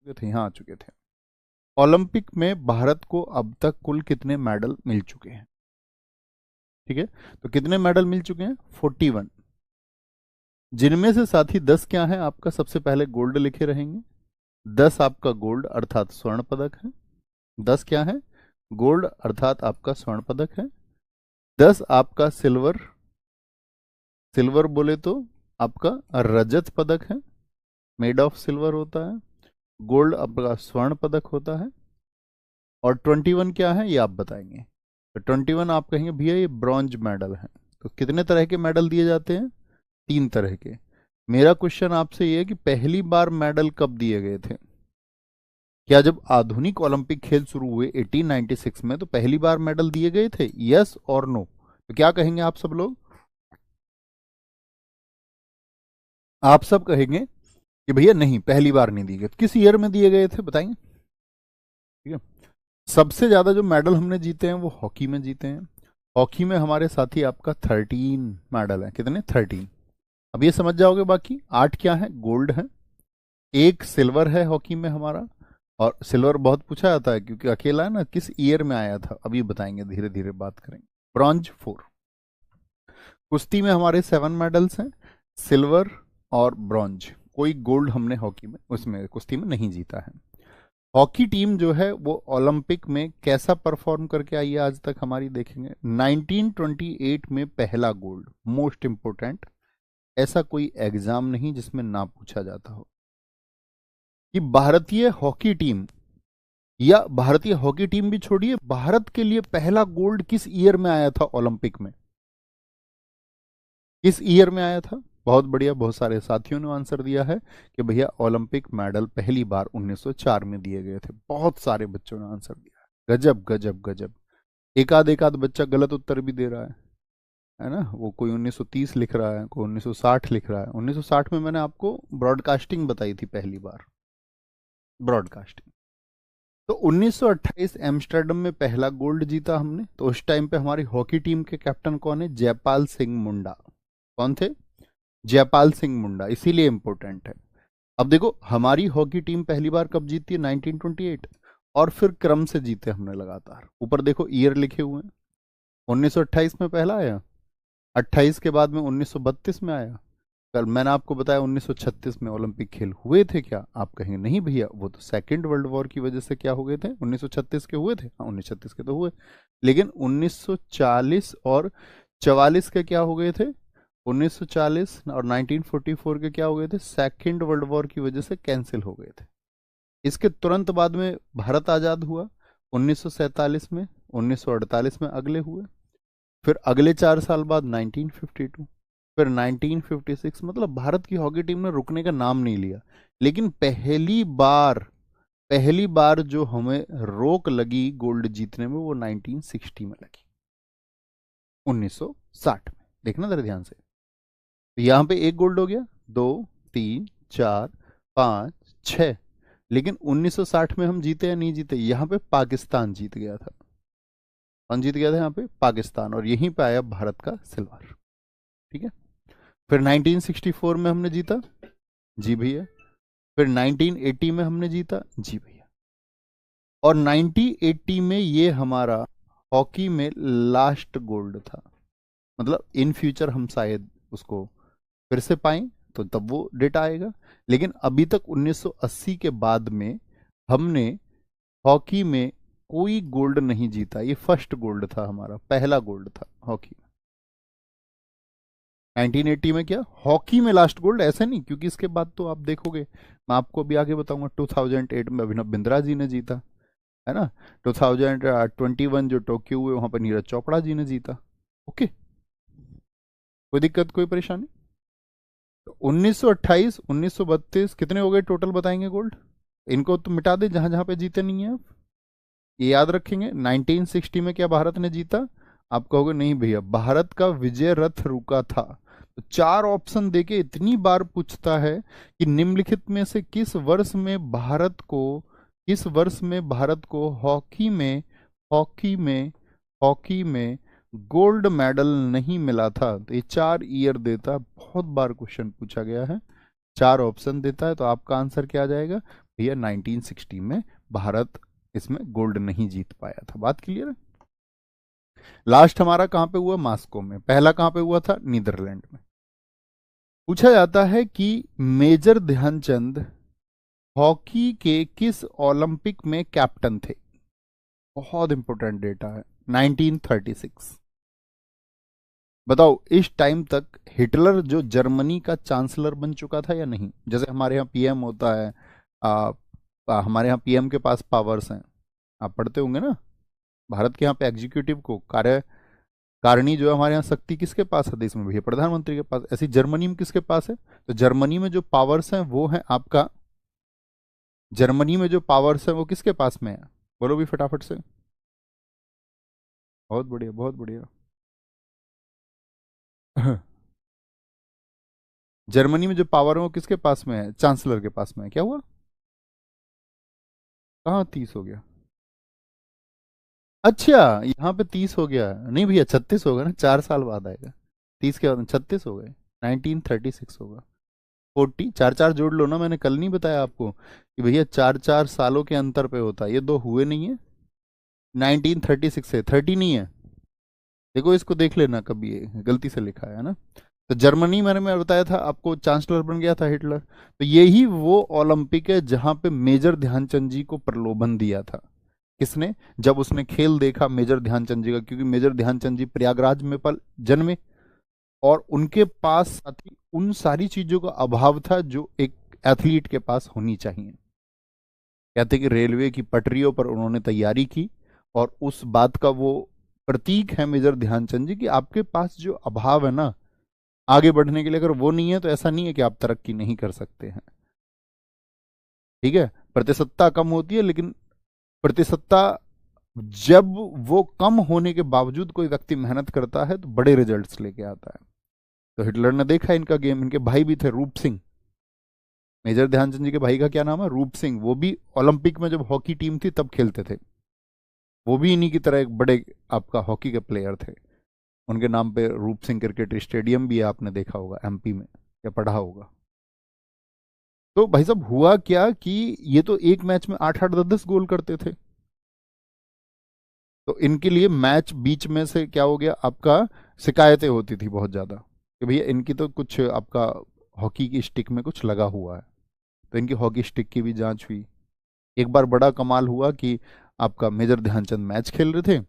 चुके थे, यहाँ आ चुके थे। ओलंपिक में भारत को अब तक कुल कितने मेडल मिल चुके हैं? ठीक है, तो कितने मेडल मिल चुके हैं? 41, जिनमें से साथी 10 क्या है आपका? सबसे पहले गोल्ड लिखे रहेंगे, 10 आपका गोल्ड अर्थात स्वर्ण पदक है। 10 क्या है? गोल्ड अर्थात आपका स्वर्ण पदक है। 10 आपका सिल्वर, सिल्वर बोले तो आपका रजत पदक है, मेड ऑफ सिल्वर होता है। गोल्ड आपका स्वर्ण पदक होता है। और 21 क्या है ये आप बताएंगे। तो 21 आप कहेंगे भैया ये ब्रॉन्ज मेडल है। तो कितने तरह के मेडल दिए जाते हैं? 3 तरह के। मेरा क्वेश्चन आपसे ये है कि पहली बार मेडल कब दिए गए थे? क्या जब आधुनिक ओलंपिक खेल शुरू हुए 1896 में तो पहली बार मेडल दिए गए थे? यस और नो? तो क्या कहेंगे आप सब लोग? आप सब कहेंगे कि भैया नहीं, पहली बार नहीं दिए गए। किस ईयर में दिए गए थे बताएंगे? ठीक है, सबसे ज्यादा जो मेडल हमने जीते हैं वो हॉकी में जीते हैं। हॉकी में हमारे साथी आपका 13 मेडल है। कितने? 13। अब ये समझ जाओगे। बाकी 8 क्या है? गोल्ड है। एक सिल्वर है हॉकी में हमारा, और सिल्वर बहुत पूछा जाता है क्योंकि अकेला है ना। किस ईयर में आया था अभी बताएंगे, धीरे धीरे बात करेंगे। ब्रॉन्ज 4। कुश्ती में हमारे 7 मेडल्स हैं, सिल्वर और ब्रॉन्ज। कोई गोल्ड हमने हॉकी में, उसमें कुश्ती में नहीं जीता है। हॉकी टीम जो है वो ओलंपिक में कैसा परफॉर्म करके आई है आज तक हमारी, देखेंगे। 1928 में पहला गोल्ड, मोस्ट इंपोर्टेंट। ऐसा कोई एग्जाम नहीं जिसमें ना पूछा जाता हो कि भारतीय हॉकी टीम, या भारतीय हॉकी टीम भी छोड़िए, भारत के लिए पहला गोल्ड किस ईयर में आया था ओलंपिक में? किस ईयर में आया था? बहुत बढ़िया, बहुत सारे साथियों ने आंसर दिया है कि भैया ओलंपिक मेडल पहली बार 1904 में दिए गए थे। बहुत सारे बच्चों ने आंसर दिया है। गजब गजब गजब। एक आध बच्चा गलत उत्तर भी दे रहा है ना। वो कोई 1930 लिख रहा है, कोई 1960 लिख रहा है। 1960 में मैंने आपको ब्रॉडकास्टिंग बताई थी पहली बार, ब्रॉडकास्टिंग। तो 1928 एम्स्टर्डम में पहला गोल्ड जीता हमने। तो उस टाइम पे हमारी हॉकी टीम के कैप्टन कौन है? जयपाल सिंह मुंडा। कौन थे? जयपाल सिंह मुंडा, इसीलिए इंपॉर्टेंट है। अब देखो हमारी हॉकी टीम पहली बार कब जीती है? 1928। और फिर क्रम से जीते हमने लगातार। ऊपर देखो ईयर लिखे हुए हैं। 1928 में पहला आया, 28 के बाद में 1932 में आया। कल मैंने आपको बताया 1936 में ओलंपिक खेल हुए थे क्या? आप कहेंगे नहीं भैया, वो तो सेकेंड वर्ल्ड वॉर की वजह से क्या हो गए थे, 1936 के हुए थे। हाँ 1936 के तो हुए, लेकिन 1940 और 44 के क्या हो गए थे? 1940 और 1944 के क्या हो गए थे? सेकेंड वर्ल्ड वॉर की वजह से कैंसिल हो गए थे। इसके तुरंत बाद में भारत आजाद हुआ 1947 में, 1948 में अगले हुए। फिर अगले 4 साल बाद 1952, फिर 1956। मतलब भारत की हॉकी टीम ने रुकने का नाम नहीं लिया। लेकिन पहली बार जो हमें रोक लगी गोल्ड जीतने में वो 1960 में लगी, 1960 में। देखना जरा ध्यान से। तो यहां पे एक गोल्ड हो गया, 2 3 4 5 6। लेकिन 1960 में हम जीते या नहीं जीते? यहां पे पाकिस्तान जीत गया था। कौन जीत गया था यहाँ पे? पाकिस्तान। और यहीं पे आया भारत का सिल्वर। ठीक है, फिर 1964 में हमने जीता, जी भैया। फिर 1980 में हमने जीता, जी भैया। और 1980 में ये हमारा हॉकी में लास्ट गोल्ड था। मतलब इन फ्यूचर हम शायद उसको फिर से पाएं तो तब वो डेटा आएगा। लेकिन अभी तक 1980 के बाद में हमने हॉकी में कोई गोल्ड नहीं जीता। ये फर्स्ट गोल्ड था हमारा, पहला गोल्ड था हॉकी में। 1980 में क्या हॉकी में लास्ट गोल्ड? ऐसे नहीं, क्योंकि इसके बाद तो आप देखोगे, मैं आपको अभी आगे बताऊंगा। 2008 में अभिनव बिंद्रा जी ने जीता, है ना। 2021 जो टोक्यो हुए वहां पर नीरज चोपड़ा जी ने जीता। ओके, कोई दिक्कत, कोई परेशानी? तो 1928, 1932 कितने हो गए टोटल बताएंगे गोल्ड? इनको तो मिटा दे जहां जहां पे जीते नहीं है आप, ये याद रखेंगे। 1960 में क्या भारत ने जीता? आप कहोगे नहीं भैया, भारत का विजय रथ रुका था। तो 4 ऑप्शन देके इतनी बार पूछता है कि निम्नलिखित में से किस वर्ष में भारत को हॉकी में गोल्ड मेडल नहीं मिला था। तो ये 4 ईयर देता, बहुत बार क्वेश्चन पूछा गया है। 4 ऑप्शन देता है, तो आपका आंसर क्या आ जाएगा? भैया 1960 में भारत इसमें गोल्ड नहीं जीत पाया था। बात क्लियर है। लास्ट हमारा कहां पे हुआ? मास्को में। पहला कहां पे हुआ था? नीदरलैंड में। पूछा जाता है कि मेजर ध्यानचंद हॉकी के किस ओलंपिक में कैप्टन थे? बहुत इंपॉर्टेंट डेटा है। 1936। बताओ इस टाइम तक हिटलर जो जर्मनी का चांसलर बन चुका था या नहीं? जैसे हमारे यहाँ पीएम होता है, हमारे यहाँ पीएम के पास पावर्स हैं, आप पढ़ते होंगे ना। भारत के यहाँ पे एग्जीक्यूटिव को कारिणी जो है हमारे यहाँ शक्ति किसके पास है देश में? भैया प्रधानमंत्री के पास। ऐसी जर्मनी में किसके पास है? तो जर्मनी में जो पावर्स हैं वो है आपका, जर्मनी में जो पावर्स है वो किसके पास में है? बोलो भी फटाफट से। बहुत बढ़िया, बहुत बढ़िया। जर्मनी में जो पावर है वो किसके पास में है? चांसलर के पास में है। क्या हुआ? कहाँ 30 हो गया? अच्छा, यहाँ पे 30 हो गया। नहीं भैया 36 होगा ना, 4 साल बाद आएगा। 30 के बाद 36 हो गए। 1936 होगा। 40, चार चार जोड़ लो ना। मैंने कल नहीं बताया आपको कि भैया 4 4 सालों के अंतर पे होता है, ये दो हुए नहीं है। 1936 से 30 नहीं है। देखो इसको देख लेना कभी, ये गलती से लिखा है ना। तो जर्मनी मैं बताया था आपको, चांसलर बन गया था हिटलर। तो यही वो ओलंपिक है जहां पे मेजर ध्यानचंद जी को प्रलोभन दिया था। किसने? जब उसने खेल देखा मेजर ध्यानचंद जी का, क्योंकि मेजर ध्यानचंद जी प्रयागराज में पल जन्मे और उनके पास साथ ही उन सारी चीजों का अभाव था जो एक एथलीट के पास होनी चाहिए। कहते कि रेलवे की पटरियों पर उन्होंने तैयारी की और उस बात का वो प्रतीक है मेजर ध्यानचंद जी कि आपके पास जो अभाव है ना आगे बढ़ने के लिए, अगर वो नहीं है तो ऐसा नहीं है कि आप तरक्की नहीं कर सकते हैं। ठीक है, प्रतिशतता कम होती है, लेकिन प्रतिशतता जब वो कम होने के बावजूद कोई व्यक्ति मेहनत करता है तो बड़े रिजल्ट्स लेके आता है। तो हिटलर ने देखा इनका गेम। इनके भाई भी थे, रूप सिंह। मेजर ध्यानचंद जी के भाई का क्या नाम है? रूप सिंह। वो भी ओलंपिक में जब हॉकी टीम थी तब खेलते थे। वो भी इन्हीं की तरह एक बड़े आपका हॉकी के प्लेयर थे। उनके नाम पे रूप सिंह क्रिकेट स्टेडियम भी है, आपने देखा होगा एमपी में या पढ़ा होगा। तो भाई साहब हुआ क्या कि ये तो एक मैच में 8 8 10 10 गोल करते थे। तो इनके लिए मैच बीच में से क्या हो गया आपका, शिकायतें होती थी बहुत ज़्यादा कि भैया इनकी तो कुछ आपका हॉकी की स्टिक में कुछ लगा हुआ है। तो इनकी हॉकी स्टिक की भी जांच हुई। एक बार बड़ा कमाल हुआ कि आपका मेजर ध्यानचंद मैच खेल रहे थे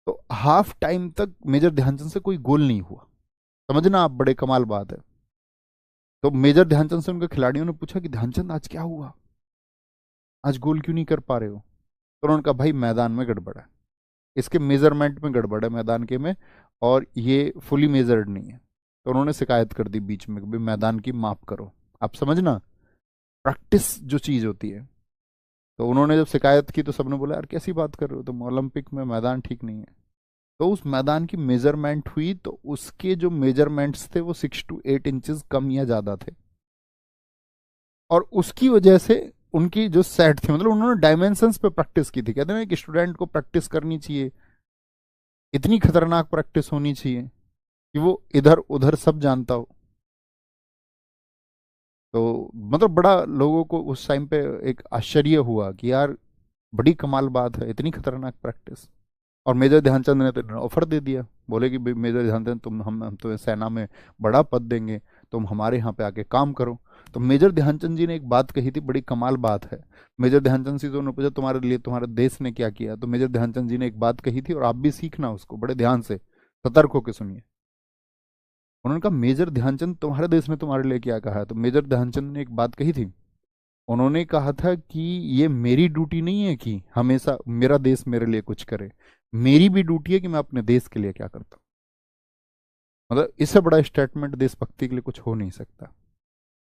तो हाफ टाइम तक मेजर ध्यानचंद से कोई गोल नहीं हुआ। समझना आप, बड़े कमाल बात है। तो मेजर ध्यानचंद से उनके खिलाड़ियों ने पूछा कि ध्यानचंद आज क्या हुआ, आज गोल क्यों नहीं कर पा रहे हो? तो उन्होंने कहा भाई मैदान में गड़बड़ है, इसके मेजरमेंट में गड़बड़ है मैदान के में, और ये फुली मेजर्ड नहीं है। तो उन्होंने शिकायत कर दी बीच में कि भाई मैदान की माप करो। आप समझना प्रैक्टिस जो चीज़ होती है। तो उन्होंने जब शिकायत की तो सबने बोला यार कैसी बात कर रहे हो तुम, ओलंपिक में मैदान ठीक नहीं है। तो उस मैदान की मेजरमेंट हुई तो उसके जो मेजरमेंट्स थे वो 6 to 8 इंचेस कम या ज़्यादा थे। और उसकी वजह से उनकी जो सेट थी, मतलब उन्होंने डायमेंशंस पे प्रैक्टिस की थी। कहते हैं कि स्टूडेंट को प्रैक्टिस करनी चाहिए, इतनी खतरनाक प्रैक्टिस होनी चाहिए कि वो इधर उधर सब जानता हो। तो मतलब बड़ा लोगों को उस टाइम पे एक आश्चर्य हुआ कि यार बड़ी कमाल बात है, इतनी खतरनाक प्रैक्टिस। और मेजर ध्यानचंद ने तो ऑफर दे दिया, बोले कि भाई मेजर ध्यानचंद तुम हम तुम्हें सेना में बड़ा पद देंगे, तुम हमारे यहाँ पे आके काम करो। तो मेजर ध्यानचंद जी ने एक बात कही थी, बड़ी कमाल बात है। मेजर ध्यानचंद जी, तो उन्होंने पूछा तुम्हारे लिए तुम्हारे देश ने क्या किया? तो मेजर ध्यानचंद जी ने एक बात कही थी और आप भी सीखना उसको बड़े ध्यान से, सतर्क होकर सुनिए। उन्होंने कहा मेजर ध्यानचंद तुम्हारे देश ने तुम्हारे लिए क्या कहा है? तो मेजर ध्यानचंद ने एक बात कही थी। उन्होंने कहा था कि ये मेरी ड्यूटी नहीं है कि हमेशा मेरा देश मेरे लिए कुछ करे, मेरी भी ड्यूटी है कि मैं अपने देश के लिए क्या करता हूँ। मतलब इससे बड़ा स्टेटमेंट देशभक्ति के लिए कुछ हो नहीं सकता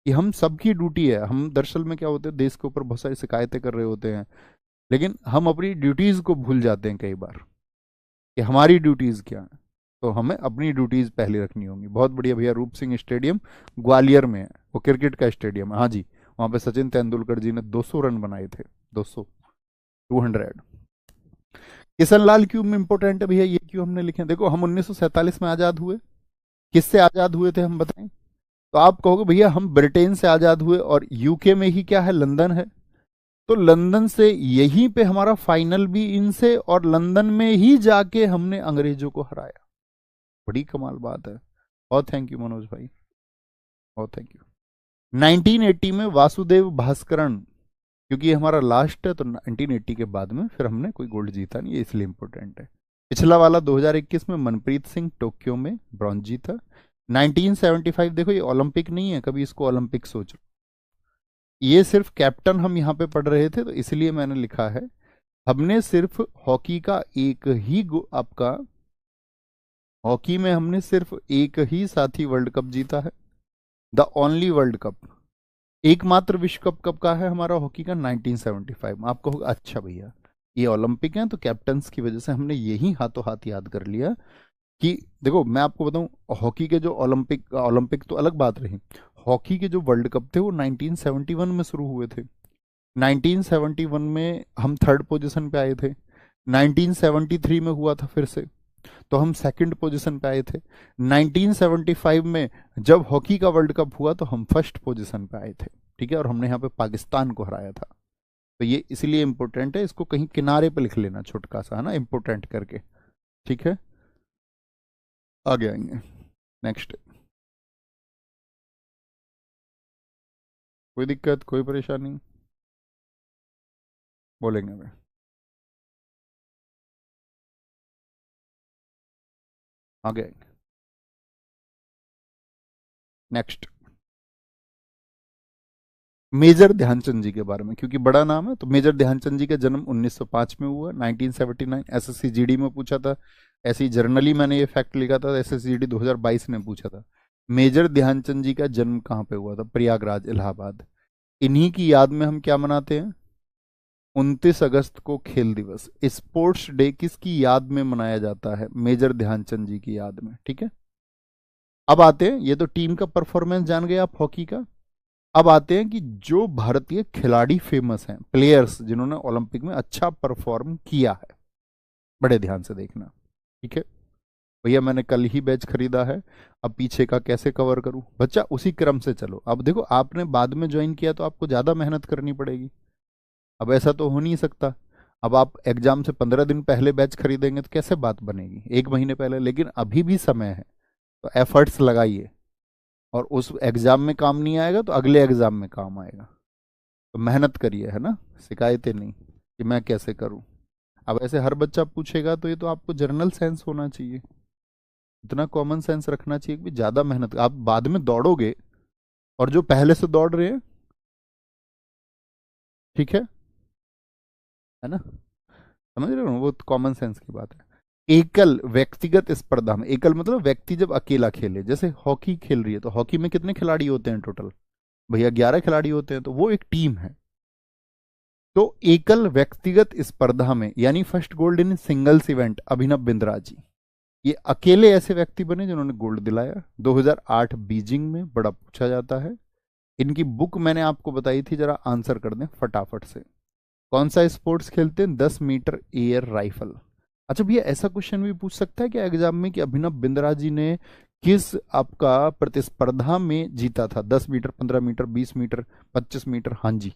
कि हम सबकी ड्यूटी है। हम दरअसल में क्या होते हैं, देश के ऊपर बहुत सारी शिकायतें कर रहे होते हैं, लेकिन हम अपनी ड्यूटीज को भूल जाते हैं कई बार कि हमारी ड्यूटीज क्या है। तो हमें अपनी ड्यूटीज पहले रखनी होंगी। बहुत बढ़िया भैया, रूप सिंह स्टेडियम ग्वालियर में है, वो क्रिकेट का स्टेडियम है। हाँ जी, वहां पे सचिन तेंदुलकर जी ने 200 रन बनाए थे। 200, 200। किशन लाल क्यों इंपोर्टेंट है भैया, ये क्यों हमने लिखे? देखो हम 1947 में आजाद हुए। किससे आजाद हुए थे हम बताएं? तो आप कहोगे भैया हम ब्रिटेन से आजाद हुए और यूके में ही क्या है, लंदन है, तो लंदन से यहीं पे हमारा फाइनल भी इनसे, और लंदन में ही जाके हमने अंग्रेजों को हराया। बड़ी कमाल बात है। और थैंक यू मनोज भाई, और थैंक यू। 1980 में वासुदेव भास्करन, क्योंकि ये हमारा लास्ट है तो 1980 के बाद में फिर हमने कोई गोल्ड जीता नहीं, ये इसलिए इंपॉर्टेंट है। पिछला वाला 2021 में मनप्रीत सिंह टोक्यो में ब्रॉन्ज जीता। 1975 देखो, ये ओलंपिक नहीं है, कभी इसको ओलंपिक सोचो, ये सिर्फ कैप्टन हम यहाँ पे पढ़ रहे थे तो इसलिए मैंने लिखा है। हमने सिर्फ हॉकी का एक ही आपका हॉकी में हमने सिर्फ एक ही साथी वर्ल्ड कप जीता है, द ओनली वर्ल्ड कप। एकमात्र विश्व कप कब का है हमारा हॉकी का, 1975 में। आपको होगा अच्छा भैया ये ओलंपिक है, तो कैप्टन्स की वजह से हमने यही हाथों हाथ याद कर लिया कि देखो मैं आपको बताऊं, हॉकी के जो ओलंपिक ओलंपिक तो अलग बात रही, हॉकी के जो वर्ल्ड कप थे वो 1971 में शुरू हुए थे। 1971 में हम थर्ड पोजीशन पे आए थे, 1973 में हुआ था फिर से, तो हम सेकंड पोजीशन पे आए थे। 1975 में जब हॉकी का वर्ल्ड कप हुआ तो हम फर्स्ट पोजीशन पे आए थे, ठीक है, और हमने यहाँ पे पाकिस्तान को हराया था। तो ये इसलिए इंपॉर्टेंट है, इसको कहीं किनारे पे लिख लेना छोटका सा, है ना, इंपॉर्टेंट करके, ठीक है। आगे आएंगे, नेक्स्ट। कोई दिक्कत, कोई परेशानी, बोलेंगे मैं। आगे आएंगे, नेक्स्ट। मेजर ध्यानचंद जी के बारे में, क्योंकि बड़ा नाम है, तो मेजर ध्यानचंद जी का जन्म 1905 में हुआ। 1979 एसएससी जीडी में पूछा था, ऐसी जर्नली मैंने ये फैक्ट लिखा था, एसएससी जीडी 2022 ने पूछा था, मेजर ध्यानचंद जी का जन्म कहाँ पे हुआ था, प्रयागराज, इलाहाबाद। इन्हीं की याद में हम क्या मनाते हैं, 29 अगस्त को खेल दिवस, स्पोर्ट्स डे किसकी याद में मनाया जाता है, मेजर ध्यानचंद जी की याद में, ठीक है। अब आते हैं, ये तो टीम का परफॉर्मेंस जान गए आप हॉकी का। अब आते हैं कि जो भारतीय खिलाड़ी फेमस हैं, प्लेयर्स जिन्होंने ओलंपिक में अच्छा परफॉर्म किया है, बड़े ध्यान से देखना, ठीक है। भैया मैंने कल ही बैच खरीदा है, अब पीछे का कैसे कवर करूं, बच्चा उसी क्रम से चलो। अब देखो आपने बाद में ज्वाइन किया तो आपको ज़्यादा मेहनत करनी पड़ेगी, अब ऐसा तो हो नहीं सकता। अब आप एग्जाम से 15 दिन पहले बैच खरीदेंगे तो कैसे बात बनेगी, एक महीने पहले, लेकिन अभी भी समय है, तो एफर्ट्स लगाइए, और उस एग्जाम में काम नहीं आएगा तो अगले एग्जाम में काम आएगा। तो मेहनत करिए, है ना, शिकायतें नहीं कि मैं कैसे करूं। अब ऐसे हर बच्चा पूछेगा तो ये तो आपको जर्नल सेंस होना चाहिए, इतना कॉमन सेंस रखना चाहिए कि ज़्यादा मेहनत, आप बाद में दौड़ोगे और जो पहले से दौड़ रहे हैं, ठीक है ना, समझ रहे हो, वो कॉमन सेंस की बात है। एकल व्यक्तिगत स्पर्धा में, एकल मतलब व्यक्ति जब अकेला खेले, जैसे हॉकी खेल रही है तो हॉकी में कितने खिलाड़ी होते हैं टोटल, भैया 11 खिलाड़ी होते हैं, तो वो एक टीम है। तो एकल व्यक्तिगत स्पर्धा में, यानी first gold in singles event, Abhinav Bindra ji, ये अकेले ऐसे व्यक्ति बने जिन्होंने गोल्ड दिलाया। 2008 बीजिंग में, बड़ा पूछा जाता है। इनकी बुक मैंने आपको बताई थी, जरा आंसर कर दें फटाफट से। कौन सा स्पोर्ट्स खेलते हैं, 10 मीटर एयर राइफल। अच्छा भैया ऐसा क्वेश्चन भी पूछ सकता है क्या एग्जाम में कि अभिनव बिंद्रा जी ने किस आपका प्रतिस्पर्धा में जीता था, 10 मीटर, 15 मीटर, 20 मीटर, 25 मीटर। हाँ जी,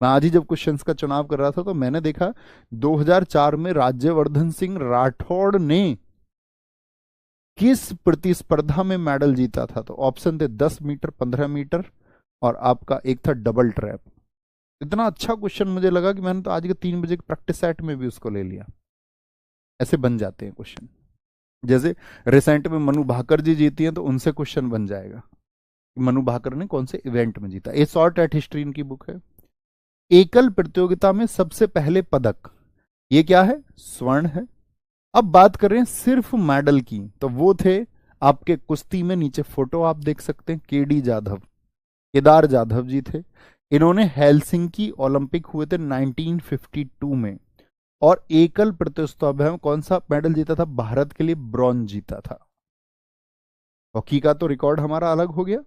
मैं आज ही जब क्वेश्चंस का चुनाव कर रहा था तो मैंने देखा 2004 में राज्यवर्धन सिंह राठौड़ ने किस प्रतिस्पर्धा में मेडल जीता था, तो ऑप्शन थे 10 मीटर, 15 मीटर, और आपका एक था डबल ट्रैप। इतना अच्छा क्वेश्चन मुझे लगा कि मैंने तो आज के 3 बजे के प्रैक्टिस सेट में भी उसको ले लिया। ऐसे बन जाते हैं क्वेश्चन, जैसे रिसेंट में मनु भाकर जी जीती हैं तो उनसे क्वेश्चन बन जाएगा मनु भाकर ने कौन से इवेंट में जीता। ये शॉर्ट एट हिस्ट्री इनकी बुक है। एकल प्रतियोगिता में सबसे पहले पदक, ये क्या है, स्वर्ण है। अब बात करें सिर्फ मेडल की, तो वो थे आपके कुश्ती में, नीचे फोटो आप देख सकते हैं, केडी जाधव, केदार जाधव जी थे। इन्होंने हेलसिंकी ओलंपिक हुए थे 1952 में, और एकल प्रतिस्पर्धा में कौन सा मेडल जीता था, भारत के लिए ब्रॉन्ज जीता था। हॉकी का तो रिकॉर्ड हमारा अलग हो गया,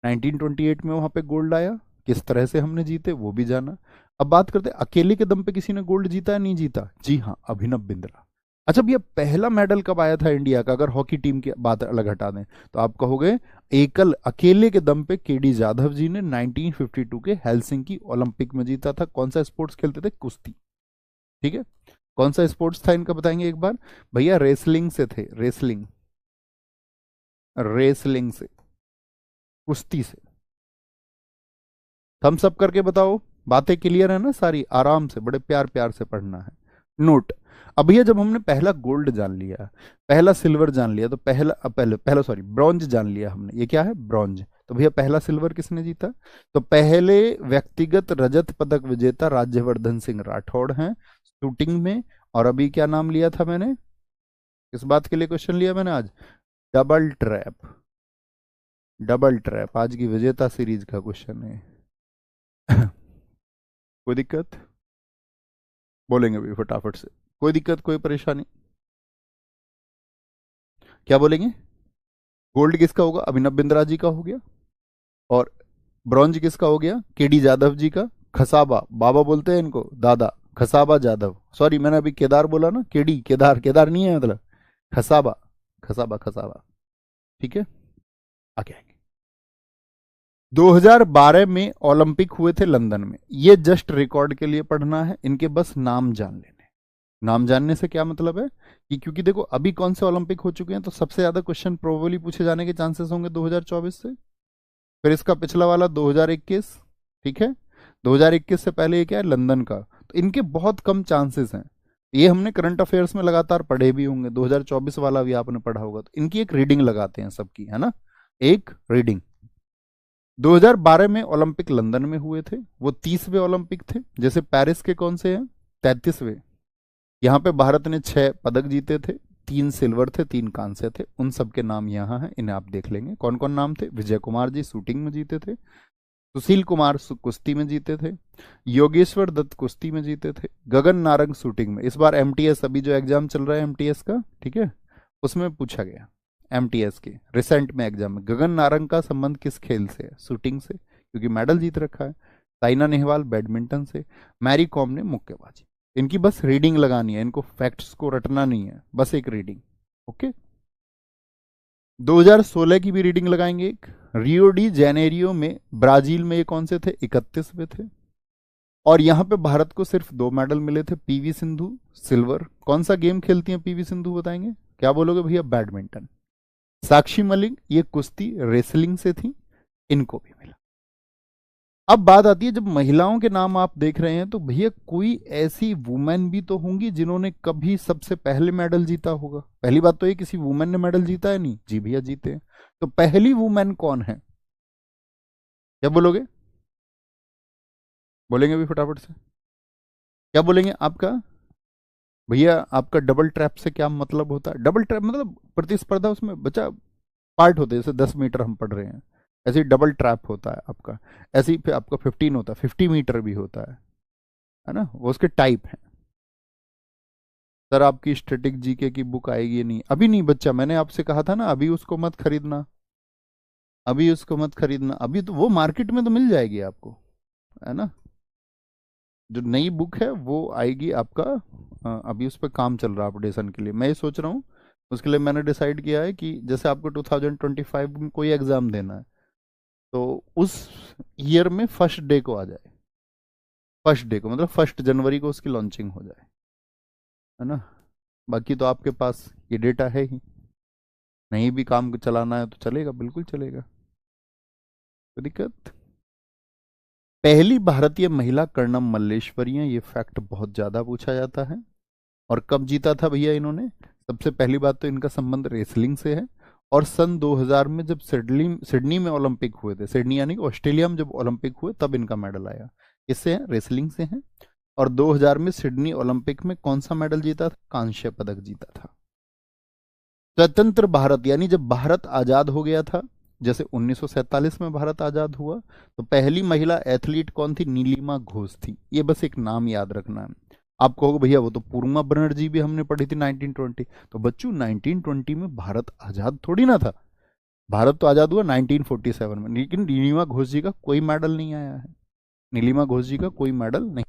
1928 में वहां पे गोल्ड आया, किस तरह से हमने जीते वो भी जाना। अब बात करते हैं अकेले के दम पे किसी ने गोल्ड जीता है नहीं जीता, जी हाँ, अभिनव बिंद्रा। अच्छा भैया, पहला मेडल कब आया था इंडिया का, अगर हॉकी टीम की बात अलग हटा दें तो आप कहोगे एकल अकेले के दम पे केडी जाधव जी ने 1952 के हेलसिंकी ओलंपिक में जीता था। कौन सा स्पोर्ट्स खेलते थे? कुश्ती। ठीक है, कौन सा स्पोर्ट्स था इनका बताएंगे एक बार? भैया रेसलिंग से थे, रेसलिंग, रेसलिंग से, कुश्ती से। थम्स अप करके बताओ, बातें क्लियर है ना सारी? आराम से, बड़े प्यार प्यार से पढ़ना है। नोट। अब भैया जब हमने पहला गोल्ड जान लिया, पहला सिल्वर जान लिया, तो पहला सॉरी ब्रॉन्ज जान लिया हमने, ये क्या है? ब्रॉन्ज। तो भैया पहला सिल्वर किसने जीता? तो पहले व्यक्तिगत रजत पदक विजेता राज्यवर्धन सिंह राठौड़ हैं शूटिंग में। और अभी क्या नाम लिया था मैंने, किस बात के लिए क्वेश्चन लिया मैंने आज? Double trap. डबल ट्रैप आज की विजेता सीरीज का क्वेश्चन है। कोई दिक्कत? बोलेंगे भी फटाफट से, कोई दिक्कत कोई परेशानी? क्या बोलेंगे? गोल्ड किसका होगा? अभिनव बिंद्रा जी का हो गया। और ब्रॉन्ज किसका हो गया? केडी जाधव जी का। खसाबा, बाबा बोलते हैं इनको, दादा। खसाबा जाधव, सॉरी मैंने अभी केदार बोला ना, केडी, केदार, केदार नहीं है मतलब, खसाबा, खसाबा, खसाबा। ठीक है, आगे आएंगे। 2012 में ओलंपिक हुए थे लंदन में, ये जस्ट रिकॉर्ड के लिए पढ़ना है, इनके बस नाम जान लेने। नाम जानने से क्या मतलब है कि क्योंकि देखो अभी कौन से ओलंपिक हो चुके हैं, तो सबसे ज्यादा क्वेश्चन प्रोबेबली पूछे जाने के चांसेस होंगे 2024 से। फिर इसका पिछला वाला 2021। ठीक है, 2021 से पहले ये क्या है? लंदन का। तो इनके बहुत कम चांसेस हैं। ये हमने करंट अफेयर्स में लगातार पढ़े भी होंगे, 2024 वाला भी आपने पढ़ा होगा। तो इनकी एक रीडिंग लगाते हैं सबकी, है ना, एक रीडिंग। 2012 में ओलंपिक लंदन में हुए थे, वो 30वें ओलंपिक थे। जैसे पेरिस के कौन से हैं? 33वें। यहाँ पे भारत ने 6 पदक जीते थे, 3 सिल्वर थे, 3 कांस्य थे। उन सब के नाम यहाँ हैं, इन्हें आप देख लेंगे कौन कौन नाम थे। विजय कुमार जी शूटिंग में जीते थे, सुशील कुमार कुश्ती में जीते थे, योगेश्वर दत्त कुश्ती में जीते थे, गगन नारंग शूटिंग में। इस बार एमटीएस, अभी जो एग्जाम चल रहा है एमटीएस का, ठीक है, उसमें पूछा गया एमटीएस के रिसेंट में एग्जाम में, गगन नारंग का संबंध किस खेल से है? शूटिंग से, क्योंकि मेडल जीत रखा है। साइना नेहवाल बैडमिंटन से, मैरी कॉम ने मुक्केबाजी। इनकी बस रीडिंग लगानी है, इनको फैक्ट्स को रटना नहीं है, बस एक रीडिंग। ओके, 2016 की भी रीडिंग लगाएंगे एक। रियो डी जेनेरियो में ब्राजील में ये कौन से थे? 31वें थे। और यहां पे भारत को सिर्फ 2 मेडल मिले थे, पीवी सिंधु सिल्वर। कौन सा गेम खेलती हैं पीवी सिंधु बताएंगे? क्या बोलोगे भैया? बैडमिंटन। साक्षी मलिक ये कुश्ती रेसलिंग से थी, इनको भी मिला। अब बात आती है, जब महिलाओं के नाम आप देख रहे हैं तो भैया कोई ऐसी वुमेन भी तो होंगी जिन्होंने कभी सबसे पहले मेडल जीता होगा। पहली बात तो ये, किसी वुमेन ने मेडल जीता है? नहीं जी भैया, जीते हैं। तो पहली वुमेन कौन है? क्या बोलोगे? बोलेंगे भी फटाफट से, क्या बोलेंगे आपका? भैया आपका डबल ट्रैप से क्या मतलब होता है? डबल ट्रैप मतलब प्रतिस्पर्धा, उसमें बच्चा पार्ट होते हैं, जैसे 10 मीटर हम पढ़ रहे हैं, ऐसे ही डबल ट्रैप होता है आपका। ऐसे ही फिर आपका 15 होता है, 50 मीटर भी होता है ना, वो उसके टाइप हैं। सर आपकी स्टैटिक जीके की बुक आएगी? नहीं अभी नहीं बच्चा, मैंने आपसे कहा था ना, अभी उसको मत खरीदना, अभी उसको मत खरीदना। अभी तो वो मार्केट में तो मिल जाएगी आपको, है ना। जो नई बुक है वो आएगी आपका, अभी उस पर काम चल रहा है अपडेशन के लिए। मैं ये सोच रहा हूँ, उसके लिए मैंने डिसाइड किया है कि जैसे आपको 2025 में कोई एग्जाम देना है, तो उस ईयर में फर्स्ट डे को आ जाए, फर्स्ट डे को मतलब 1 जनवरी को उसकी लॉन्चिंग हो जाए, है ना। बाकी तो आपके पास ये डेटा है ही, नहीं भी काम को चलाना है तो चलेगा, बिल्कुल चलेगा, कोई दिक्कत। पहली भारतीय महिला कर्णम मल्लेश्वरी हैं, ये फैक्ट बहुत ज्यादा पूछा जाता है। और कब जीता था भैया इन्होंने? सबसे पहली बात तो इनका संबंध रेसलिंग से है। और सन 2000 में जब सिडनी सिडनी में ओलंपिक हुए थे, सिडनी यानी कि ऑस्ट्रेलिया में जब ओलंपिक हुए, तब इनका मेडल आया। इससे है, रेसलिंग से है। और 2000 में सिडनी ओलंपिक में कौन सा मेडल जीता था? कांस्य पदक जीता था। स्वतंत्र भारत यानी जब भारत आजाद हो गया था, जैसे 1947 में भारत आजाद हुआ, तो पहली महिला एथलीट कौन थी? नीलिमा घोष थी। ये बस एक नाम याद रखना है। आप कहोगे भैया वो तो पूर्णिमा बनर्जी भी हमने पढ़ी थी 1920। तो बच्चों 1920 में भारत आजाद थोड़ी ना था, भारत तो आजाद हुआ 1947 में। लेकिन नीलिमा घोष जी का कोई मेडल नहीं आया है, नीलिमा घोष जी का कोई मेडल नहीं।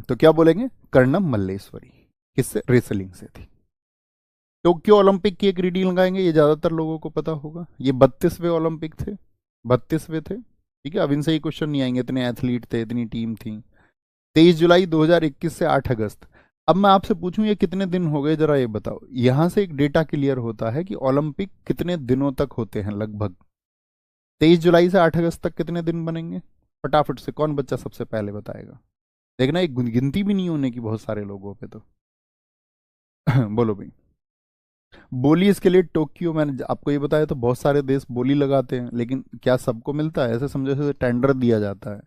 तो क्या बोलेंगे, कर्णम मल्लेश्वरी। किससे, रेसलिंग से थी। टोक्यो ओलंपिक की एक रीडिंग लगाएंगे, ये ज्यादातर लोगों को पता होगा, ये 32वें ओलंपिक थे, 32वें थे, ठीक है। अब इनसे ही क्वेश्चन नहीं आएंगे, इतने एथलीट थे, इतनी टीम थी। 23 जुलाई 2021 से 8 अगस्त। अब मैं आपसे पूछूं ये कितने दिन हो गए, जरा ये बताओ। यहां से एक डेटा क्लियर होता है कि ओलंपिक कितने दिनों तक होते हैं लगभग। 23 जुलाई से 8 अगस्त तक कितने दिन बनेंगे, फटाफट से कौन बच्चा सबसे पहले बताएगा। देखना एक गिनती भी नहीं होने की बहुत सारे लोगों पे तो। बोलो भाई। बोली इसके लिए टोक्यो, मैंने आपको ये बताया, तो बहुत सारे देश बोली लगाते हैं, लेकिन क्या सबको मिलता है, ऐसे समझो जैसे टेंडर दिया जाता है।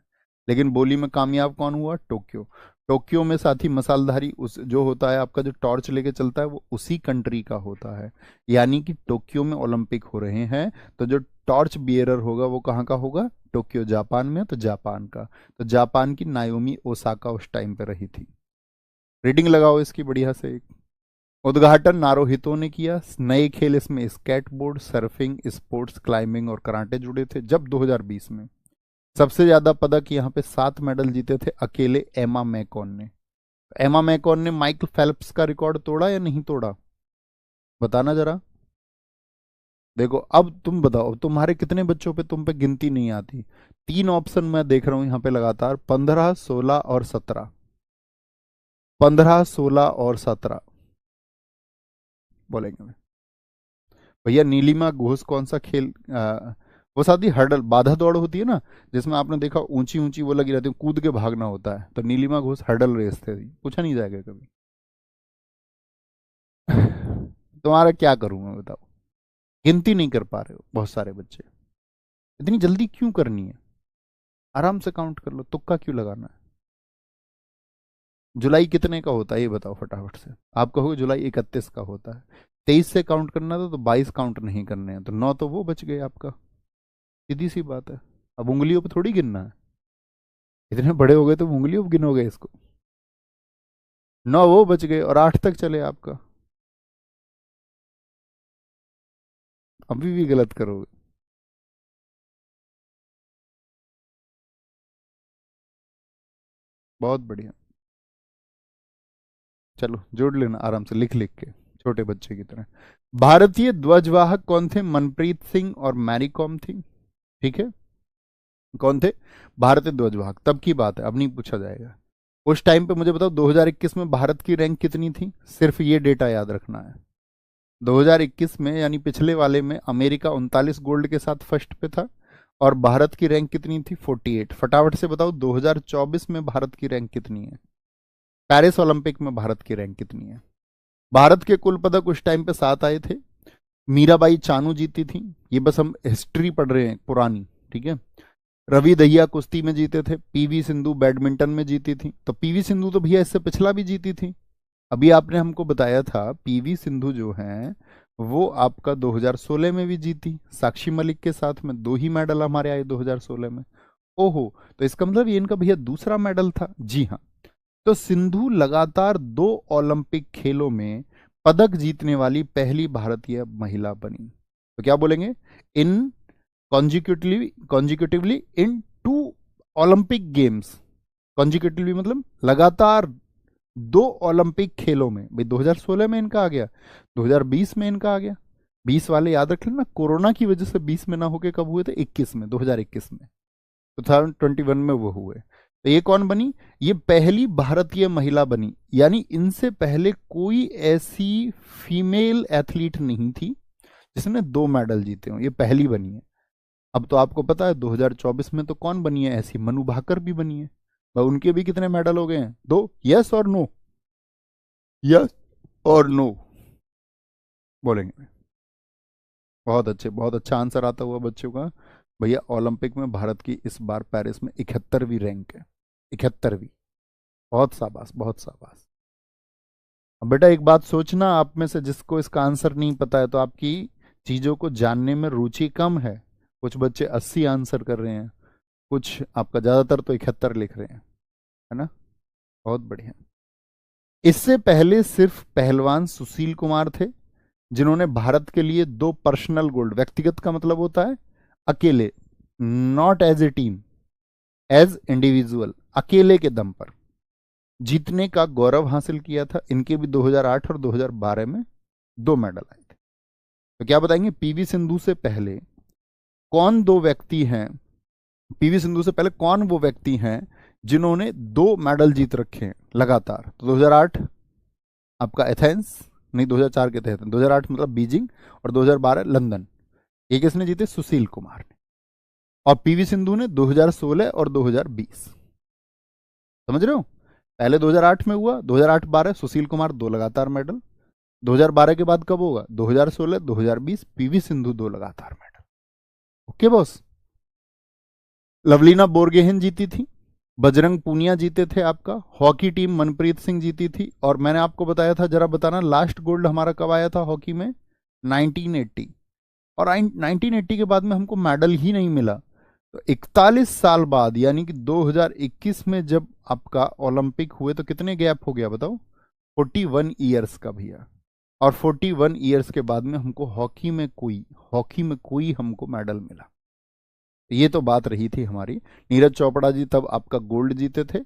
लेकिन बोली में कामयाब कौन हुआ, टोक्यो। टोक्यो में साथी मसालधारी उस जो होता है आपका, जो टॉर्च लेके चलता है, वो उसी कंट्री का होता है। यानी कि टोक्यो में ओलंपिक हो रहे हैं, तो जो टॉर्च बियरर होगा वो कहाँ का होगा, टोक्यो, जापान में, तो जापान का। तो जापान की नायोमी ओसाका उस टाइम पे रही थी। रीडिंग लगाओ इसकी बढ़िया से। उद्घाटन नारोहितो ने किया। नए खेल इसमें स्केटबोर्ड, सर्फिंग, स्पोर्ट्स क्लाइंबिंग और कराटे जुड़े थे। जब 2020 में सबसे ज्यादा पदक यहाँ पे 7 मेडल जीते थे अकेले एमा मैकॉन ने। एमा मैकॉन ने माइकल फेल्प्स का रिकॉर्ड तोड़ा या नहीं तोड़ा, बताना जरा। देखो अब तुम बताओ, तुम्हारे कितने बच्चों पे तुम पे गिनती नहीं आती। 3 ऑप्शन मैं देख रहा हूं यहाँ पे लगातार, 15, 16 और 17। 15, 16 और 17 बोलेंगे। भैया नीलिमा घोष कौन सा खेल, वो साथी हर्डल, बाधा दौड़ होती है ना, जिसमें आपने देखा ऊंची ऊंची वो लगी रहती है, कूद के भागना होता है, तो नीलिमा घोष हर्डल रेस थे। पूछा नहीं जाएगा कभी। तुम्हारा क्या करूं मैं, बताओ। गिनती नहीं कर पा रहे हो बहुत सारे बच्चे। इतनी जल्दी क्यों करनी है, आराम से काउंट कर लो, तुक्का क्यों लगाना है। जुलाई कितने का होता है ये बताओ फटाफट से। आप कहोगे जुलाई 31 का होता है। 23 से काउंट करना था तो 22 काउंट नहीं करने हैं, तो 9 तो वो बच गए आपका। सीधी सी बात है। अब उंगलियों पे थोड़ी गिनना है, इतने बड़े हो गए तो उंगलियों पे गिनोगे इसको। 9 वो बच गए और 8 तक चले आपका। अभी भी गलत करोगे। बहुत बढ़िया। चलो जोड़ लेना आराम से, लिख लिख के, छोटे बच्चे की तरह। भारतीय ध्वजवाहक कौन थे, मनप्रीत सिंह और मैरी कॉम थी, ठीक है। कौन थे, भारतीय ध्वजवाहक, तब की बात है, अब नहीं पूछा जाएगा। उस टाइम पे मुझे बताओ 2021 में भारत की रैंक कितनी थी, सिर्फ ये डेटा याद रखना है। 2021 में यानी पिछले वाले में अमेरिका 39 गोल्ड के साथ फर्स्ट पे था, और भारत की रैंक कितनी थी, 48। फटाफट से बताओ 2024 में भारत की रैंक कितनी है, पेरिस ओलंपिक में भारत की रैंक कितनी है। भारत के कुल पदक उस टाइम पे 7 आए थे। मीराबाई चानू जीती थी, ये बस हम हिस्ट्री पढ़ रहे हैं पुरानी, ठीक है। रवि दहिया कुश्ती में जीते थे, पीवी सिंधु बैडमिंटन में जीती थी, तो पीवी सिंधु तो भैया इससे पिछला भी जीती थी। अभी आपने हमको बताया था पीवी सिंधु जो है वो आपका 2016 में भी जीती, साक्षी मलिक के साथ में 2 ही मेडल हमारे आए 2016 में। ओहो, तो इसका मतलब ये इनका भैया दूसरा मेडल था, जी हाँ। तो सिंधु लगातार 2 ओलंपिक खेलों में पदक जीतने वाली पहली भारतीय महिला बनी। तो क्या बोलेंगे, इन कॉन्जिक्यूटिवली इन 2 ओलंपिक गेम्स। कॉन्जिक्यूटिवली मतलब लगातार 2 ओलंपिक खेलों में। भाई 2016 में इनका आ गया, 2020 में इनका आ गया। 20 वाले याद रख लेना, कोरोना की वजह से 20 में ना होके कब हुए थे, 21 में, 2021 में, 2021 में वो हुए। तो ये कौन बनी, ये पहली भारतीय महिला बनी, यानी इनसे पहले कोई ऐसी फीमेल एथलीट नहीं थी जिसने 2 मेडल जीते हो, ये पहली बनी है। अब तो आपको पता है 2024 में तो कौन बनी है ऐसी, मनु भाकर भी बनी है। भाई उनके भी कितने मेडल हो गए हैं, 2, यस और नो, यस और नो बोलेंगे। बहुत अच्छे, बहुत अच्छा आंसर आता हुआ बच्चों का। भैया ओलंपिक में भारत की इस बार पेरिस में 71वीं रैंक है, 71वीं। बहुत शाबाश, बहुत शाबाश। अब बेटा एक बात सोचना, आप में से जिसको इसका आंसर नहीं पता है, तो आपकी चीजों को जानने में रुचि कम है। कुछ बच्चे 80 आंसर कर रहे हैं, कुछ आपका ज्यादातर तो 71 लिख रहे हैं, है ना। बहुत बढ़िया। इससे पहले सिर्फ पहलवान सुशील कुमार थे जिन्होंने भारत के लिए 2 पर्सनल गोल्ड, व्यक्तिगत का मतलब होता है अकेले, not as a team, as individual, अकेले के दम पर जीतने का गौरव हासिल किया था। इनके भी 2008 और 2012 में 2 मेडल आए थे। तो क्या बताएंगे, पीवी सिंधु से पहले कौन दो व्यक्ति हैं, पीवी सिंधु से पहले कौन वो व्यक्ति हैं जिन्होंने 2 मेडल जीत रखे हैं लगातार। तो 2008 आपका एथेंस, नहीं 2004 के थे एथेंस, 2008 मतलब बीजिंग, और 2012 लंदन। ये किसने जीते, सुशील कुमार ने। और पीवी सिंधु ने 2016 और 2020। समझ रहे हो, पहले 2008 में हुआ, 2008-12 सुशील कुमार 2 लगातार मेडल, 2012 के बाद कब होगा, 2016 2020 पीवी सिंधु 2 लगातार medal. Okay boss. Lovlina Borgohain जीती थी, बजरंग पूनिया जीते थे, आपका हॉकी टीम मनप्रीत सिंह जीती थी। और मैंने आपको बताया था, जरा बताना लास्ट गोल्ड हमारा कब आया था हॉकी में, 1980। और 1980 के बाद में हमको मेडल ही नहीं मिला। तो 41 साल बाद, यानी कि 2021 में जब आपका ओलंपिक हुए, तो कितने गैप हो गया बताओ, 41 ईयर्स का भैया। और 41 ईयर्स के बाद में हमको हॉकी में कोई हमको मेडल मिला। ये तो बात रही थी हमारी। नीरज चोपड़ा जी तब आपका गोल्ड जीते थे,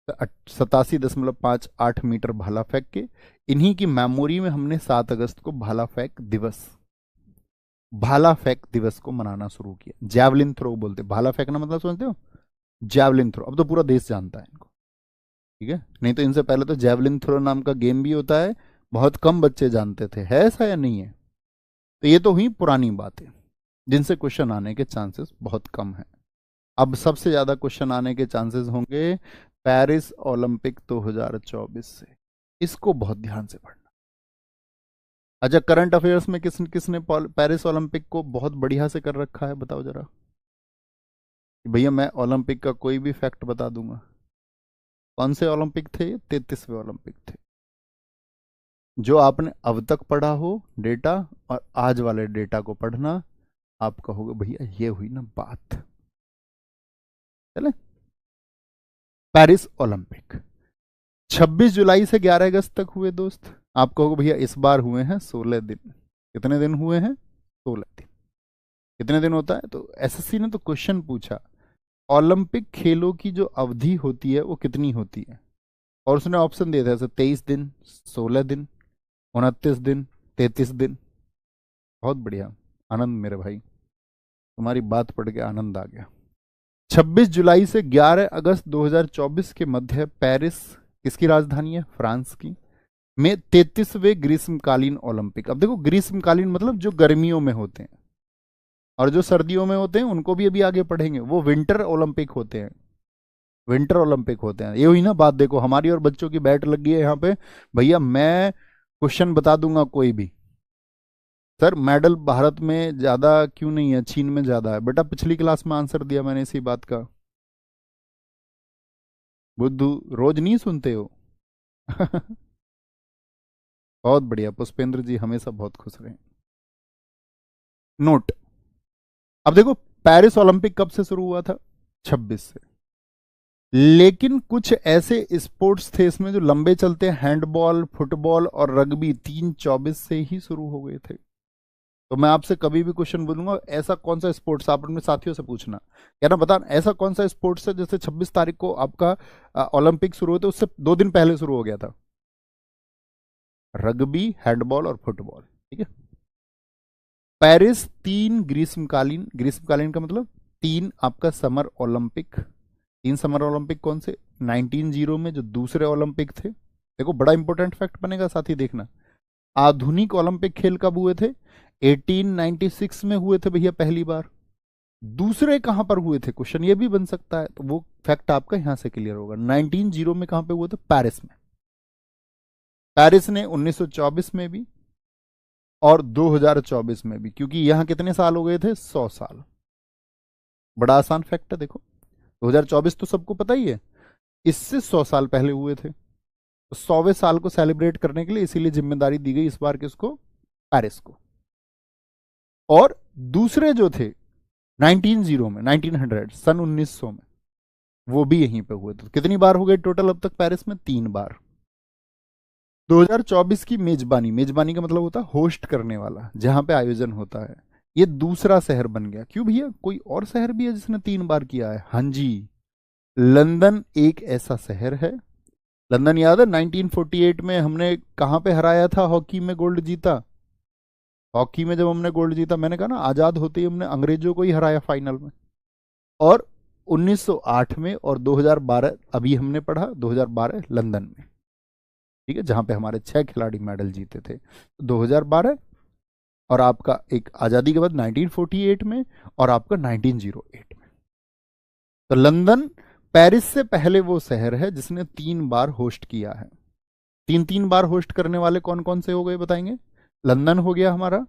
87.58 मीटर भाला फेंक के। इन्हीं की मेमोरी में हमने 7 अगस्त को भाला फेंक दिवस को मनाना शुरू किया। जैवलिन थ्रो बोलते, भाला फेंकना मतलब समझते हो, जैवलिन थ्रो। अब तो पूरा देश जानता है इनको, ठीक है। नहीं तो इनसे पहले तो जैवलिन थ्रो नाम का गेम भी होता है, बहुत कम बच्चे जानते थे, है ऐसा या नहीं है। तो ये तो हुई पुरानी बातें जिनसे क्वेश्चन आने के चांसेस बहुत कम है। अब सबसे ज्यादा क्वेश्चन आने के चांसेस होंगे पेरिस ओलंपिक 2024 से। इसको बहुत ध्यान से पढ़ना। अच्छा, करंट अफेयर्स में किस किसने पेरिस ओलंपिक को बहुत बढ़िया से कर रखा है, बताओ जरा। भैया मैं ओलंपिक का कोई भी फैक्ट बता दूंगा। कौन से ओलंपिक थे, 33वें ओलंपिक थे। जो आपने अब तक पढ़ा हो डेटा और आज वाले डेटा को पढ़ना, आप कहोगे भैया ये हुई ना बात। चले, पेरिस ओलंपिक 26 जुलाई से 11 अगस्त तक हुए दोस्त। आप कहोगे भैया इस बार हुए हैं 16 दिन। कितने दिन हुए हैं, 16 दिन। कितने दिन होता है, तो एसएससी ने तो क्वेश्चन पूछा, ओलंपिक खेलों की जो अवधि होती है वो कितनी होती है। और उसने ऑप्शन दिए थे, जैसे 23 दिन, 16 दिन, 29 दिन, 33 दिन। बहुत बढ़िया, आनंद मेरे भाई, तुम्हारी बात पढ़ के आनंद आ गया। 26 जुलाई से 11 अगस्त 2024 के मध्य पेरिस किसकी राजधानी है, फ्रांस की, में 33वें ग्रीष्मकालीन ओलंपिक। अब देखो ग्रीष्मकालीन मतलब जो गर्मियों में होते हैं, और जो सर्दियों में होते हैं उनको भी अभी आगे पढ़ेंगे, वो विंटर ओलंपिक होते हैं। विंटर ओलंपिक होते हैं। ये हुई ना बात, देखो हमारी और बच्चों की बैठ लग गई है यहाँ पे। भैया मैं क्वेश्चन बता दूंगा कोई भी, सर मेडल भारत में ज्यादा क्यों नहीं है, चीन में ज्यादा है। बेटा पिछली क्लास में आंसर दिया मैंने इसी बात का। बुद्धू रोज नहीं सुनते हो। बहुत बढ़िया, पुष्पेंद्र जी हमेशा बहुत खुश रहे। नोट, अब देखो पेरिस ओलंपिक कब से शुरू हुआ था, 26 से। लेकिन कुछ ऐसे स्पोर्ट्स थे इसमें जो लंबे चलते हैं, हैंडबॉल, फुटबॉल और रग्बी, 3/24 से ही शुरू हो गए थे। तो मैं आपसे कभी भी क्वेश्चन बोलूंगा, ऐसा कौन सा स्पोर्ट्स, आप अपने साथियों से पूछना, कहना बता ऐसा कौन सा स्पोर्ट्स है जैसे 26 तारीख को आपका ओलंपिक शुरू होते उससे 2 दिन पहले शुरू हो गया था। रग्बी, हैंडबॉल और फुटबॉल, ठीक है। पेरिस 3 ग्रीष्मकालीन, ग्रीष्मकालीन का मतलब 3 आपका समर ओलंपिक। 3 समर ओलंपिक कौन से, 1900 में जो दूसरे ओलंपिक थे। देखो बड़ा इंपॉर्टेंट फैक्ट बनेगा साथी, देखना। आधुनिक ओलंपिक खेल कब हुए थे, 1896 में हुए थे भैया पहली बार। दूसरे कहां पर हुए थे, क्वेश्चन ये भी बन सकता है, तो वो फैक्ट आपका यहां से क्लियर होगा। 1900 में कहां पे हुए थे, पेरिस में। पेरिस ने 1924 में भी और 2024 में भी, क्योंकि यहां कितने साल हो गए थे, 100 साल। बड़ा आसान फैक्ट है, देखो 2024 तो सबको पता ही है, इससे 100 साल पहले हुए थे। तो 100वें साल को सेलिब्रेट करने के लिए इसीलिए जिम्मेदारी दी गई इस बार किसको, पेरिस को। और दूसरे जो थे 1900 में, 1900 सन 1900 में, वो भी यहीं पे हुए थे। कितनी बार हो गए टोटल अब तक पेरिस में, 3 बार। 2024 की मेजबानी, मेजबानी का मतलब होता है होस्ट करने वाला, जहां पे आयोजन होता है, ये दूसरा शहर बन गया। क्यों भैया, कोई और शहर भी है जिसने 3 बार किया है, हाँ जी, लंदन एक ऐसा शहर है। लंदन याद है 1948 में हमने कहाँ पे हराया था, हॉकी में गोल्ड जीता। हॉकी में जब हमने गोल्ड जीता, मैंने कहा ना आजाद होते ही हमने अंग्रेजों को ही हराया फाइनल में। और 1908 में और 2012 अभी हमने पढ़ा 2012 लंदन में, ठीक है, जहां पे हमारे 6 खिलाड़ी मेडल जीते थे। 2012 और आपका एक आजादी के बाद 1948 में और आपका 1908 में। तो लंदन पेरिस से पहले वो शहर है जिसने 3 बार होस्ट किया है। 3 3 बार होस्ट करने वाले कौन कौन से हो गए बताएंगे? लंदन हो गया हमारा,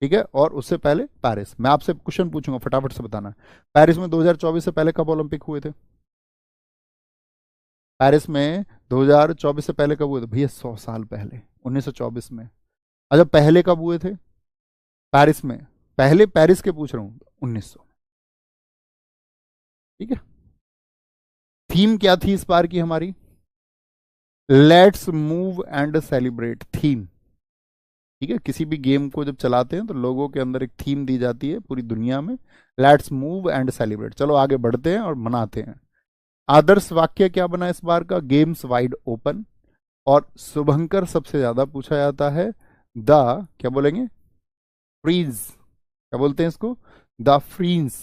ठीक है, और उससे पहले पेरिस। मैं आपसे क्वेश्चन पूछूंगा, फटाफट से बताना। पेरिस में 2024 से पहले कब ओलंपिक हुए थे? पेरिस में 2024 से पहले कब हुए थे भैया? 100 साल पहले, 1924 में। अच्छा, पहले कब हुए थे पेरिस में? पहले पेरिस के पूछ रहा हूं, 1900। ठीक है। थीम क्या थी इस बार की हमारी? Let's move and celebrate, theme. ठीक है, किसी भी गेम को जब चलाते हैं तो लोगों के अंदर एक थीम दी जाती है पूरी दुनिया में, लेट्स मूव एंड सेलिब्रेट। चलो आगे बढ़ते हैं और मनाते हैं। आदर्श वाक्य क्या बना इस बार का? Games wide open. और शुभंकर सबसे ज्यादा पूछा जाता है, द, क्या बोलेंगे? फ्रीज। क्या बोलते हैं इसको? The freeze.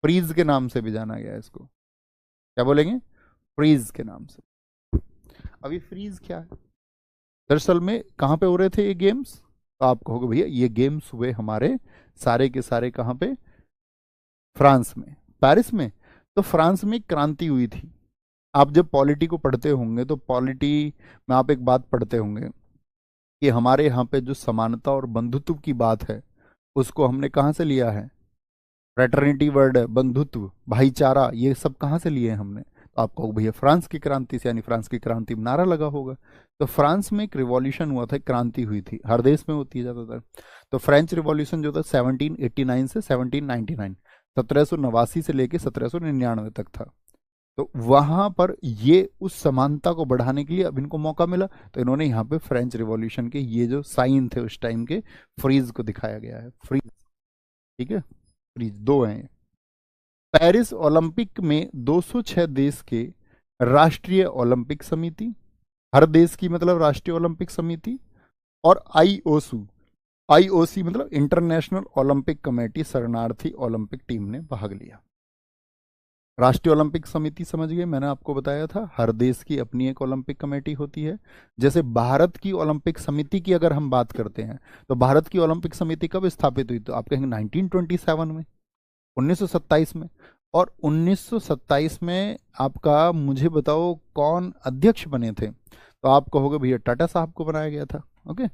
फ्रीज के नाम से भी जाना गया है इसको। क्या बोलेंगे? फ्रीज के नाम से। अब ये फ्रीज क्या है? दरअसल में कहाँ पे हो रहे थे ये गेम्स? तो आप कहोगे भैया ये गेम्स हुए हमारे सारे के सारे कहाँ पे? फ्रांस में, पेरिस में। तो फ्रांस में क्रांति हुई थी। आप जब पॉलिटी को पढ़ते होंगे तो पॉलिटी में आप एक बात पढ़ते होंगे कि हमारे यहाँ पे जो समानता और बंधुत्व की बात है उसको हमने कहाँ से लिया है? फ्रेटर्निटी वर्ड है, बंधुत्व, भाईचारा, ये सब कहाँ से लिए हैं हमने? तो आप कहो भैया फ्रांस की क्रांति से, यानी फ्रांस की क्रांति में नारा लगा होगा। तो फ्रांस में एक रिवॉल्यूशन हुआ था, क्रांति हुई थी, हर देश में होती है ज़्यादातर। तो फ्रेंच रिवॉल्यूशन जो था 1789 से 1799, 1789 से लेके 1799 तक था। तो वहां पर ये उस समानता को बढ़ाने के लिए अब इनको मौका मिला, तो इन्होंने यहाँ पे फ्रेंच रिवॉल्यूशन के ये जो साइन थे उस टाइम के, फ्रीज को दिखाया गया है, फ्रीज। ठीक है, फ्रीज दो हैं। पेरिस ओलंपिक में 206 देश के राष्ट्रीय ओलंपिक समिति, हर देश की मतलब राष्ट्रीय ओलंपिक समिति, और आईओसू, आईओसी मतलब इंटरनेशनल ओलंपिक कमेटी, शरणार्थी ओलंपिक टीम ने भाग लिया। राष्ट्रीय ओलंपिक समिति समझ गए, मैंने आपको बताया था हर देश की अपनी एक ओलंपिक कमेटी होती है। जैसे भारत की ओलंपिक समिति की अगर हम बात करते हैं तो भारत की ओलंपिक समिति कब स्थापित हुई? तो आप कहेंगे 1927 में, 1927 में। और 1927 में आपका मुझे बताओ कौन अध्यक्ष बने थे? तो आप कहोगे भैया टाटा साहब को बनाया गया था। ओके।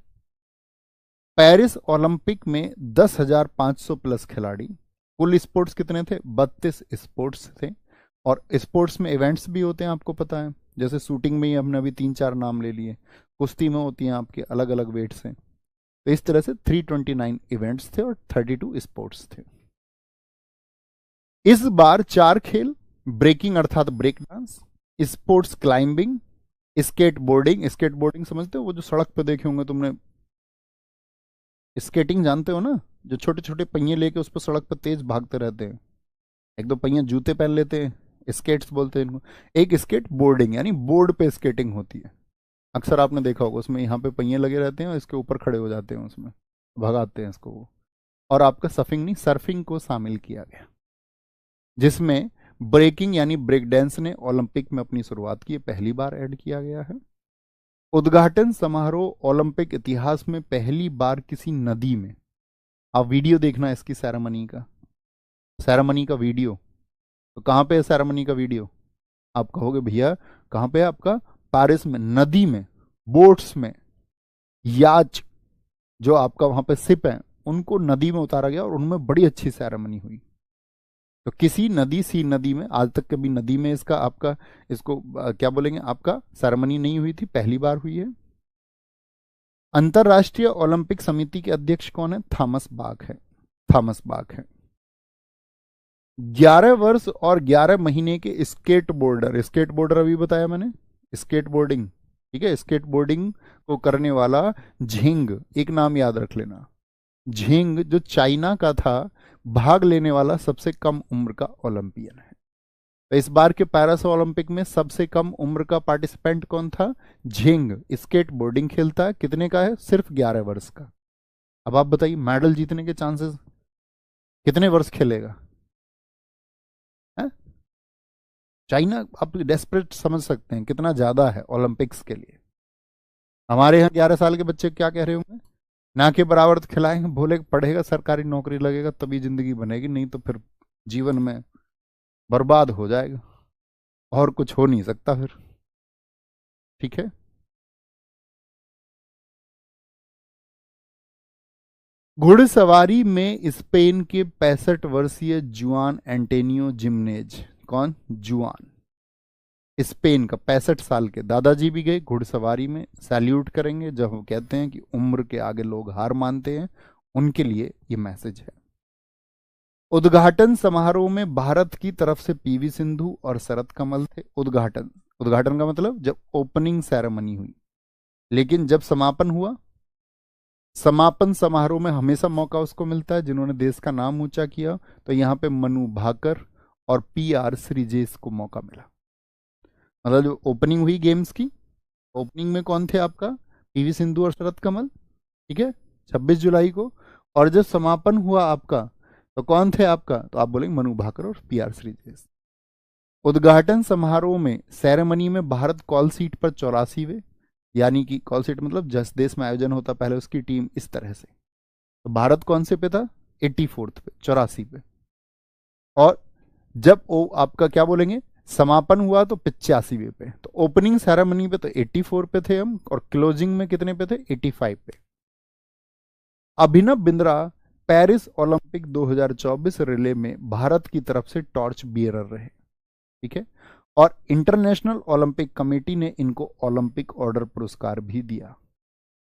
पेरिस ओलंपिक में 10,500 प्लस खिलाड़ी। कुल स्पोर्ट्स कितने थे? 32 स्पोर्ट्स थे। और स्पोर्ट्स में इवेंट्स भी होते हैं, आपको पता है, जैसे शूटिंग में ही हमने अभी 3 4 नाम ले लिए, कुश्ती में होती हैं आपके अलग अलग वेट्स हैं। तो इस तरह से 329 इवेंट्स थे और 32 स्पोर्ट्स थे। इस बार 4 खेल, ब्रेकिंग अर्थात break dance, sports climbing, skateboarding. Skateboarding समझते हो? वो जो सड़क पे देखे होंगे तुमने, स्केटिंग जानते हो ना, जो छोटे छोटे पहिए लेके उस पर सड़क पर तेज भागते रहते हैं, एक दो पहिए जूते पहन लेते हैं, स्केट्स बोलते हैं इनको। एक स्केट बोर्डिंग यानी बोर्ड पे स्केटिंग होती है, अक्सर आपने देखा होगा, उसमें यहाँ पे पहिए लगे रहते हैं और इसके ऊपर खड़े हो जाते हैं, उसमें भगाते हैं इसको वो। और आपका सफिंग नहीं, सर्फिंग को शामिल किया गया, जिसमें ब्रेकिंग यानी ब्रेक डांस ने ओलंपिक में अपनी शुरुआत की, पहली बार ऐड किया गया है। उद्घाटन समारोह ओलंपिक इतिहास में पहली बार किसी नदी में। आप वीडियो देखना इसकी सेरेमनी का, सेरेमनी का वीडियो। तो कहाँ पे है सेरेमनी का वीडियो? आप कहोगे भैया कहाँ पे है आपका? पेरिस में, नदी में, बोट्स में, याच जो आपका वहां पे शिप है उनको नदी में उतारा गया और उनमें बड़ी अच्छी सेरेमनी हुई। तो किसी नदी, सी नदी में, आज तक कभी नदी में इसका आपका इसको क्या बोलेंगे आपका सेरेमनी नहीं हुई थी, पहली बार हुई है। अंतरराष्ट्रीय ओलंपिक समिति के अध्यक्ष कौन है? थॉमस बाक है, थॉमस बाक है। 11 वर्ष और 11 महीने के स्केट बोर्डर, स्केट बोर्डर अभी बताया मैंने, स्केट बोर्डिंग, ठीक है, स्केट बोर्डिंग को करने वाला झिंग, एक नाम याद रख लेना, झिंग जो चाइना का था, भाग लेने वाला सबसे कम उम्र का ओलंपियन है। तो इस बार के पैरिस ओलंपिक में सबसे कम उम्र का पार्टिसिपेंट कौन था? झिंग स्केट बोर्डिंग खेलता है, कितने का है? सिर्फ 11 वर्ष का। अब आप बताइए मेडल जीतने के चांसेस कितने वर्ष खेलेगा है? चाइना, आप डेस्परेट समझ सकते हैं कितना ज्यादा है ओलंपिक्स के लिए। हमारे यहाँ 11 साल के बच्चे क्या कह रहे होंगे? ना के बराबर तो खिलाएंगे, बोले पढ़ेगा सरकारी नौकरी लगेगा तभी जिंदगी बनेगी, नहीं तो फिर जीवन में बर्बाद हो जाएगा और कुछ हो नहीं सकता फिर। ठीक है। घुड़सवारी में स्पेन के 65 वर्षीय जुआन एंटेनियो जिमनेज, कौन? जुआन, स्पेन का 65 साल के दादाजी भी गए घुड़सवारी में। सैल्यूट करेंगे जब हम कहते हैं कि उम्र के आगे लोग हार मानते हैं, उनके लिए ये मैसेज है। उद्घाटन समारोह में भारत की तरफ से पीवी सिंधु और शरत कमल थे। उद्घाटन, उद्घाटन का मतलब जब ओपनिंग सेरेमनी हुई, लेकिन जब समापन हुआ, समापन समारोह में हमेशा मौका उसको मिलता है जिन्होंने देश का नाम ऊंचा किया, तो यहाँ पे मनु भाकर और PR श्रीजेश को मौका मिला। मतलब जो ओपनिंग हुई गेम्स की, ओपनिंग में कौन थे आपका? पीवी सिंधु और शरत कमल, ठीक है, 26 जुलाई को। और जब समापन हुआ आपका, तो कौन थे आपका? तो आप बोलेंगे मनु भाकर और PR श्रीजेश। उद्घाटन समारोह में सेरेमनी में भारत कॉल सीट पर 84वें, यानी कि कॉल सीट मतलब जिस देश में आयोजन होता पहले उसकी टीम इस तरह से, तो भारत कौन से पे था? 84th पे, 84 पे। और जब वो आपका क्या बोलेंगे समापन हुआ तो 85वें पे। तो ओपनिंग सेरेमनी पे तो 84 पे थे हम, और क्लोजिंग में कितने पे थे? 85 पे। Abhinav Bindra Paris Olympic 2024 relay में भारत की तरफ से टॉर्च बियरर रहे, ठीक है। और इंटरनेशनल ओलंपिक कमेटी ने इनको ओलंपिक ऑर्डर पुरस्कार भी दिया।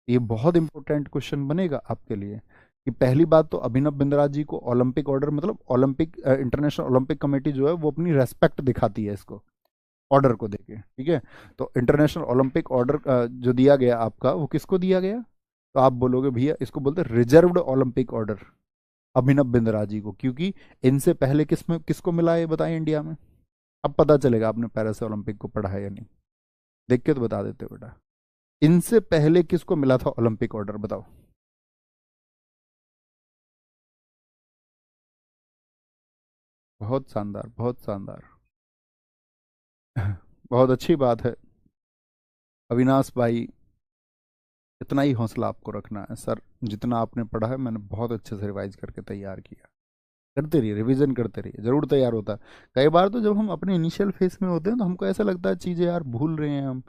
ये बहुत इंपॉर्टेंट क्वेश्चन बनेगा आपके लिए कि पहली बात तो अभिनव बिंद्रा जी को ओलंपिक ऑर्डर, मतलब ओलंपिक इंटरनेशनल ओलंपिक कमेटी जो है वो अपनी रेस्पेक्ट दिखाती है इसको ऑर्डर को देके, ठीक है। तो इंटरनेशनल ओलंपिक ऑर्डर जो दिया गया आपका, वो किसको दिया गया? तो आप बोलोगे भैया इसको बोलते हैं रिजर्व्ड ओलंपिक ऑर्डर, अभिनव बिंद्रा जी को, क्योंकि इनसे पहले किसको मिला है ये बताएं इंडिया में। अब पता चलेगा आपने पैरिस ओलंपिक को पढ़ा है या नहीं, देख के तो बता देते हो बेटा। इनसे पहले किसको मिला था ओलंपिक ऑर्डर, बताओ। बहुत शानदार, बहुत शानदार। बहुत अच्छी बात है अविनाश भाई, इतना ही हौसला आपको रखना है। सर जितना आपने पढ़ा है मैंने बहुत अच्छे से रिवाइज करके तैयार किया। करते रहिए, रिवीजन करते रहिए, जरूर तैयार होता है। कई बार तो जब हम अपने इनिशियल फेज में होते हैं तो हमको ऐसा लगता है चीज़ें यार भूल रहे हैं हम,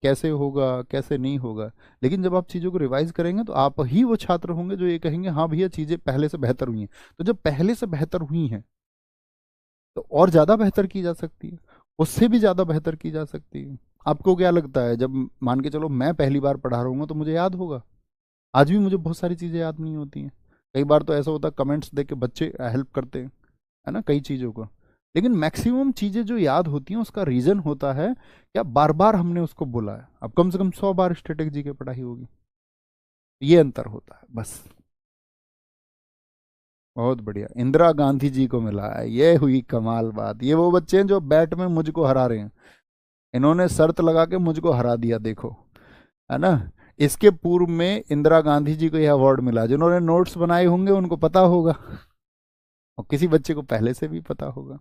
कैसे होगा कैसे नहीं होगा। लेकिन जब आप चीज़ों को रिवाइज करेंगे तो आप ही वो छात्र होंगे जो ये कहेंगे हाँ भैया चीज़ें पहले से बेहतर हुई हैं। तो जब पहले से बेहतर हुई हैं तो और ज़्यादा बेहतर की जा सकती है, उससे भी ज़्यादा बेहतर की जा सकती है। आपको क्या लगता है जब मान के चलो मैं पहली बार पढ़ा रहा हूँ तो मुझे याद होगा? आज भी मुझे बहुत सारी चीज़ें याद नहीं होती हैं। कई बार तो ऐसा होता है कमेंट्स देख के बच्चे हेल्प करते हैं, है ना, कई चीज़ों को। लेकिन मैक्सिमम चीज़ें जो याद होती हैं उसका रीज़न होता है क्या बार बार हमने उसको बोला है। अब कम से कम 100 बार स्ट्रेटेजी की पढ़ाई होगी, ये अंतर होता है बस। बहुत बढ़िया, इंदिरा गांधी जी को मिला है, ये हुई कमाल बात। ये वो बच्चे हैं जो बैट में मुझको हरा रहे हैं, इन्होंने शर्त लगा के मुझको हरा दिया, देखो, है ना। इसके पूर्व में इंदिरा गांधी जी को यह अवार्ड मिला, जिन्होंने नोट्स बनाए होंगे उनको पता होगा, और किसी बच्चे को पहले से भी पता होगा।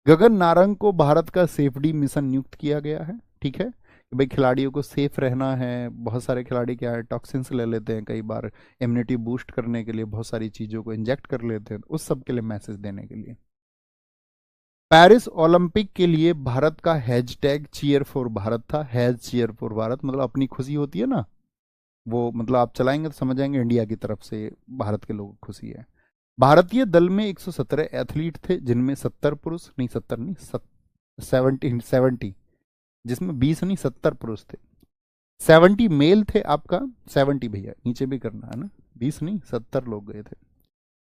गगन नारंग को भारत का सेफडी मिशन नियुक्त किया गया है, ठीक है, कि भाई खिलाड़ियों को सेफ रहना है। बहुत सारे खिलाड़ी क्या है टॉक्सिन्स ले लेते हैं, कई बार इम्यूनिटी बूस्ट करने के लिए बहुत सारी चीज़ों को इंजेक्ट कर लेते हैं, उस सब के लिए मैसेज देने के लिए। पेरिस ओलंपिक के लिए भारत का हैशटैग चीयर फॉर भारत था। हैज चीयर फॉर भारत मतलब अपनी खुशी होती है ना, वो मतलब आप चलाएंगे तो समझ जाएंगे इंडिया की तरफ से भारत के लोगों को खुशी है। भारतीय दल में 117 एथलीट थे, जिनमें 70 पुरुष, नहीं 70 नहीं 70, जिसमें 20 नहीं 70 पुरुष थे। 70 मेल थे आपका, 70 भैया नीचे भी करना है ना, 20 नहीं 70 लोग गए थे।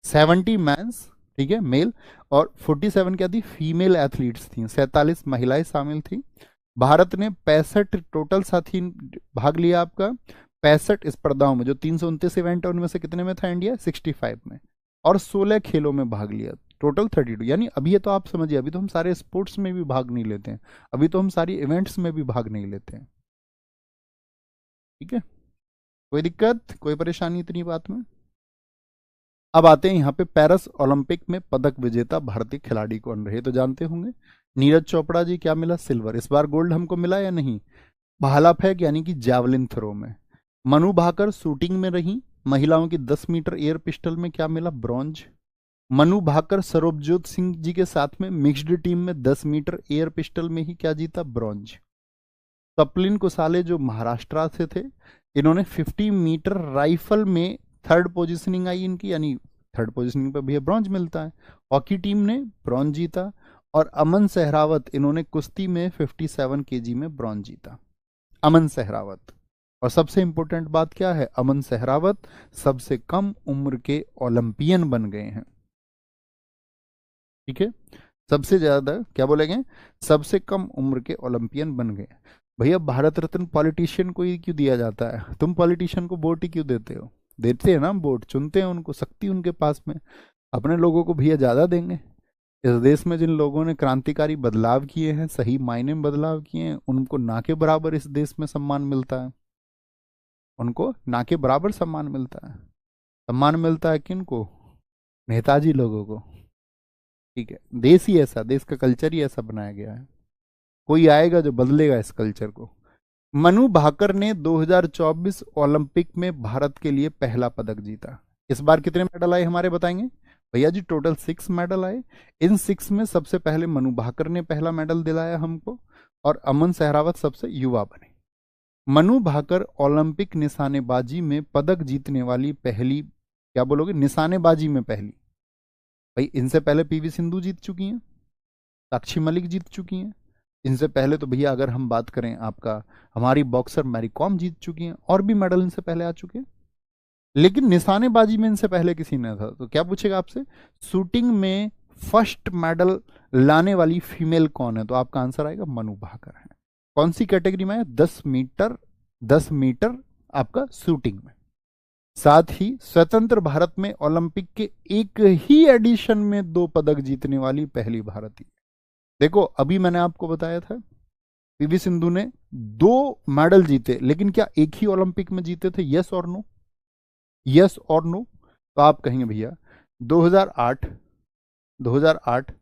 70 मैंस, ठीक है, मेल, और 47 क्या थी, फीमेल एथलीट्स थी, 47 महिलाएं शामिल थी। भारत ने 65 टोटल साथी भाग लिया आपका, 65 स्पर्धाओं में। जो 329 इवेंट है उनमें से कितने में था इंडिया? 65 में। और 16 खेलों में भाग लिया। टोटल 32। यानी अभी ये तो आप समझिए, अभी तो हम सारे स्पोर्ट्स में भी भाग नहीं लेते हैं, अभी तो हम सारी इवेंट्स में भी भाग नहीं लेते हैं। ठीक है, कोई दिक्कत, कोई परेशानी इतनी बात में? अब आते हैं यहाँ पे पेरिस ओलंपिक में पदक विजेता भारतीय खिलाड़ी कौन रहे, तो जानते होंगे नीरज चोपड़ा जी, क्या मिला? सिल्वर। इस बार गोल्ड हमको मिला या नहीं? भाला फेंक यानी कि जैवलिन थ्रो में। मनु भाकर शूटिंग में रही, महिलाओं की 10 मीटर एयर पिस्टल में क्या मिला? ब्रॉन्ज। मनु भाकर सरबजोत सिंह जी के साथ में मिक्स्ड टीम में 10 मीटर एयर पिस्टल में ही क्या जीता? ब्रॉन्ज। तपलिन कुसाले जो महाराष्ट्र से थे, इन्होंने 50 मीटर राइफल में थर्ड पोजीशनिंग आई इनकी, यानी थर्ड पोजीशनिंग पर भी ब्रॉन्ज मिलता है। हॉकी टीम ने ब्रॉन्ज जीता। और अमन सहरावत, इन्होंने कुश्ती में 57 केजी में ब्रॉन्ज जीता, अमन सहरावत। और सबसे इंपॉर्टेंट बात क्या है? अमन सहरावत सबसे कम उम्र के ओलंपियन बन गए हैं। ठीक है, सबसे ज्यादा क्या बोलेंगे? सबसे कम उम्र के ओलंपियन बन गए। भैया भारत रत्न पॉलिटिशियन को ही क्यों दिया जाता है? तुम पॉलिटिशियन को वोट ही क्यों देते हो? देते हैं ना वोट, चुनते हैं उनको, शक्ति उनके पास में। अपने लोगों को भैया ज्यादा देंगे। इस देश में जिन लोगों ने क्रांतिकारी बदलाव किए हैं, सही मायने में बदलाव किए हैं, उनको ना के बराबर इस देश में सम्मान मिलता है। उनको ना के बराबर सम्मान मिलता है। सम्मान मिलता है किनको? नेताजी लोगों को। ठीक है, देश ही ऐसा, देश का कल्चर ही ऐसा बनाया गया है। कोई आएगा जो बदलेगा इस कल्चर को। मनु भाकर ने 2024 ओलंपिक में भारत के लिए पहला पदक जीता। इस बार कितने मेडल आए हमारे, बताएंगे भैया जी? टोटल 6 मेडल आए। इन 6 में सबसे पहले मनु भाकर ने पहला मेडल दिलाया हमको, और अमन सहरावत सबसे युवा बने। मनु भाकर ओलंपिक निशानेबाजी में पदक जीतने वाली पहली, क्या बोलोगे, निशानेबाजी में पहली। भाई इनसे पहले पीवी सिंधु जीत चुकी हैं, साक्षी मलिक जीत चुकी हैं। इनसे पहले तो भैया अगर हम बात करें आपका, हमारी बॉक्सर मैरी कॉम जीत चुकी हैं, और भी मेडल इनसे पहले आ चुके हैं। लेकिन निशानेबाजी में इनसे पहले किसी ने था। तो क्या पूछेगा आपसे? शूटिंग में फर्स्ट मेडल लाने वाली फीमेल कौन है? तो आपका आंसर आएगा मनु भाकर है। कौन सी कैटेगरी में है? 10 मीटर, 10 मीटर आपका शूटिंग में। साथ ही स्वतंत्र भारत में ओलंपिक के एक ही एडिशन में 2 पदक जीतने वाली पहली भारतीय। देखो अभी मैंने आपको बताया था पीवी सिंधु ने 2 मेडल जीते, लेकिन क्या एक ही ओलंपिक में जीते थे? यस और नो, यस और नो। तो आप कहेंगे भैया 2008, 2008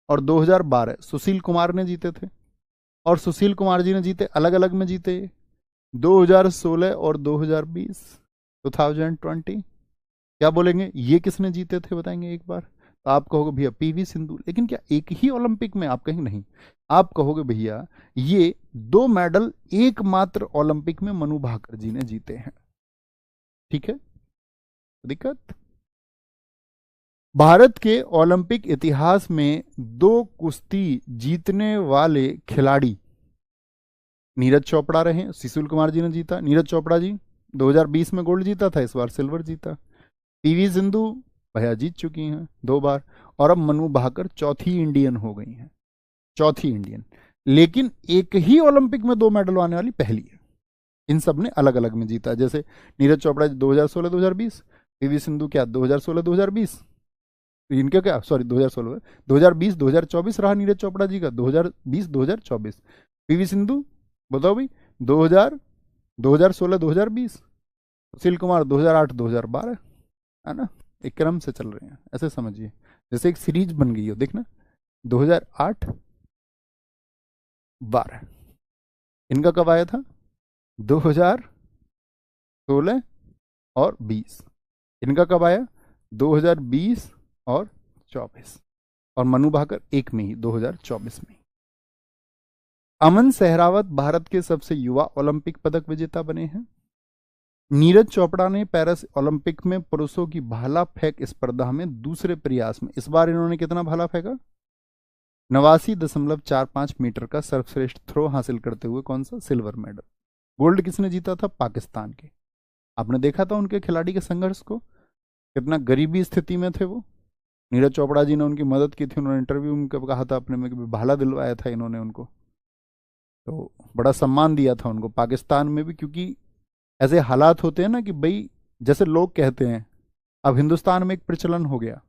और 2012 सुशील कुमार ने जीते थे, और सुशील कुमार जी ने जीते अलग अलग में जीते। 2016 और 2020, 2020, क्या बोलेंगे ये किसने जीते थे, बताएंगे एक बार? तो आप कहोगे भैया पीवी सिंधु। लेकिन क्या एक ही ओलंपिक में? आप कहेंगे नहीं। आप कहोगे भैया ये 2 मेडल एकमात्र ओलंपिक में मनु भाकर जी ने जीते हैं। ठीक है, दिक्कत? भारत के ओलंपिक इतिहास में 2 कुश्ती जीतने वाले खिलाड़ी नीरज चोपड़ा रहे। सुशील कुमार जी ने जीता, नीरज चोपड़ा जी 2020 में गोल्ड जीता था, इस बार सिल्वर जीता। पीवी सिंधु भैया जीत चुकी हैं 2 बार, और अब मनु भाकर चौथी इंडियन हो गई हैं, चौथी इंडियन। लेकिन एक ही ओलंपिक में 2 मेडल आने वाली पहली है। इन सब ने अलग अलग में जीता, जैसे नीरज चोपड़ा 2016 2020, पीवी सिंधु क्या 2016 2020, इनका क्या सॉरी 2016 2020 2024 रहा नीरज चोपड़ा जी का, 2020 2024। पीवी सिंधु बताओ भाई 2000 2016 2020, सुशील कुमार 2008 2012, है ना? एक क्रम से चल रहे हैं, ऐसे समझिए जैसे एक सीरीज बन गई हो, देखना 2008 12। इनका कब आया था? 2016 और 20। इनका कब आया? 2020 और 24। और मनु भाकर एक में ही 2024 में। अमन सहरावत भारत के सबसे युवा ओलंपिक पदक विजेता बने हैं। नीरज चोपड़ा ने पेरिस ओलंपिक में पुरुषों की भाला फेंक स्पर्धा में दूसरे प्रयास में, इस बार इन्होंने कितना भाला फेंका? 89.45 मीटर का सर्वश्रेष्ठ थ्रो हासिल करते हुए कौन सा? Silver medal. गोल्ड किसने जीता था? पाकिस्तान के। आपने देखा था उनके खिलाड़ी के संघर्ष को, कितना गरीबी स्थिति में थे वो। नीरज चोपड़ा जी ने उनकी मदद की थी, उन्होंने इंटरव्यू में कहा था अपने में कि भाला दिलवाया था इन्होंने उनको, तो बड़ा सम्मान दिया था उनको पाकिस्तान में भी। क्योंकि ऐसे हालात होते हैं ना कि भाई, जैसे लोग कहते हैं, अब हिंदुस्तान में एक प्रचलन हो गया,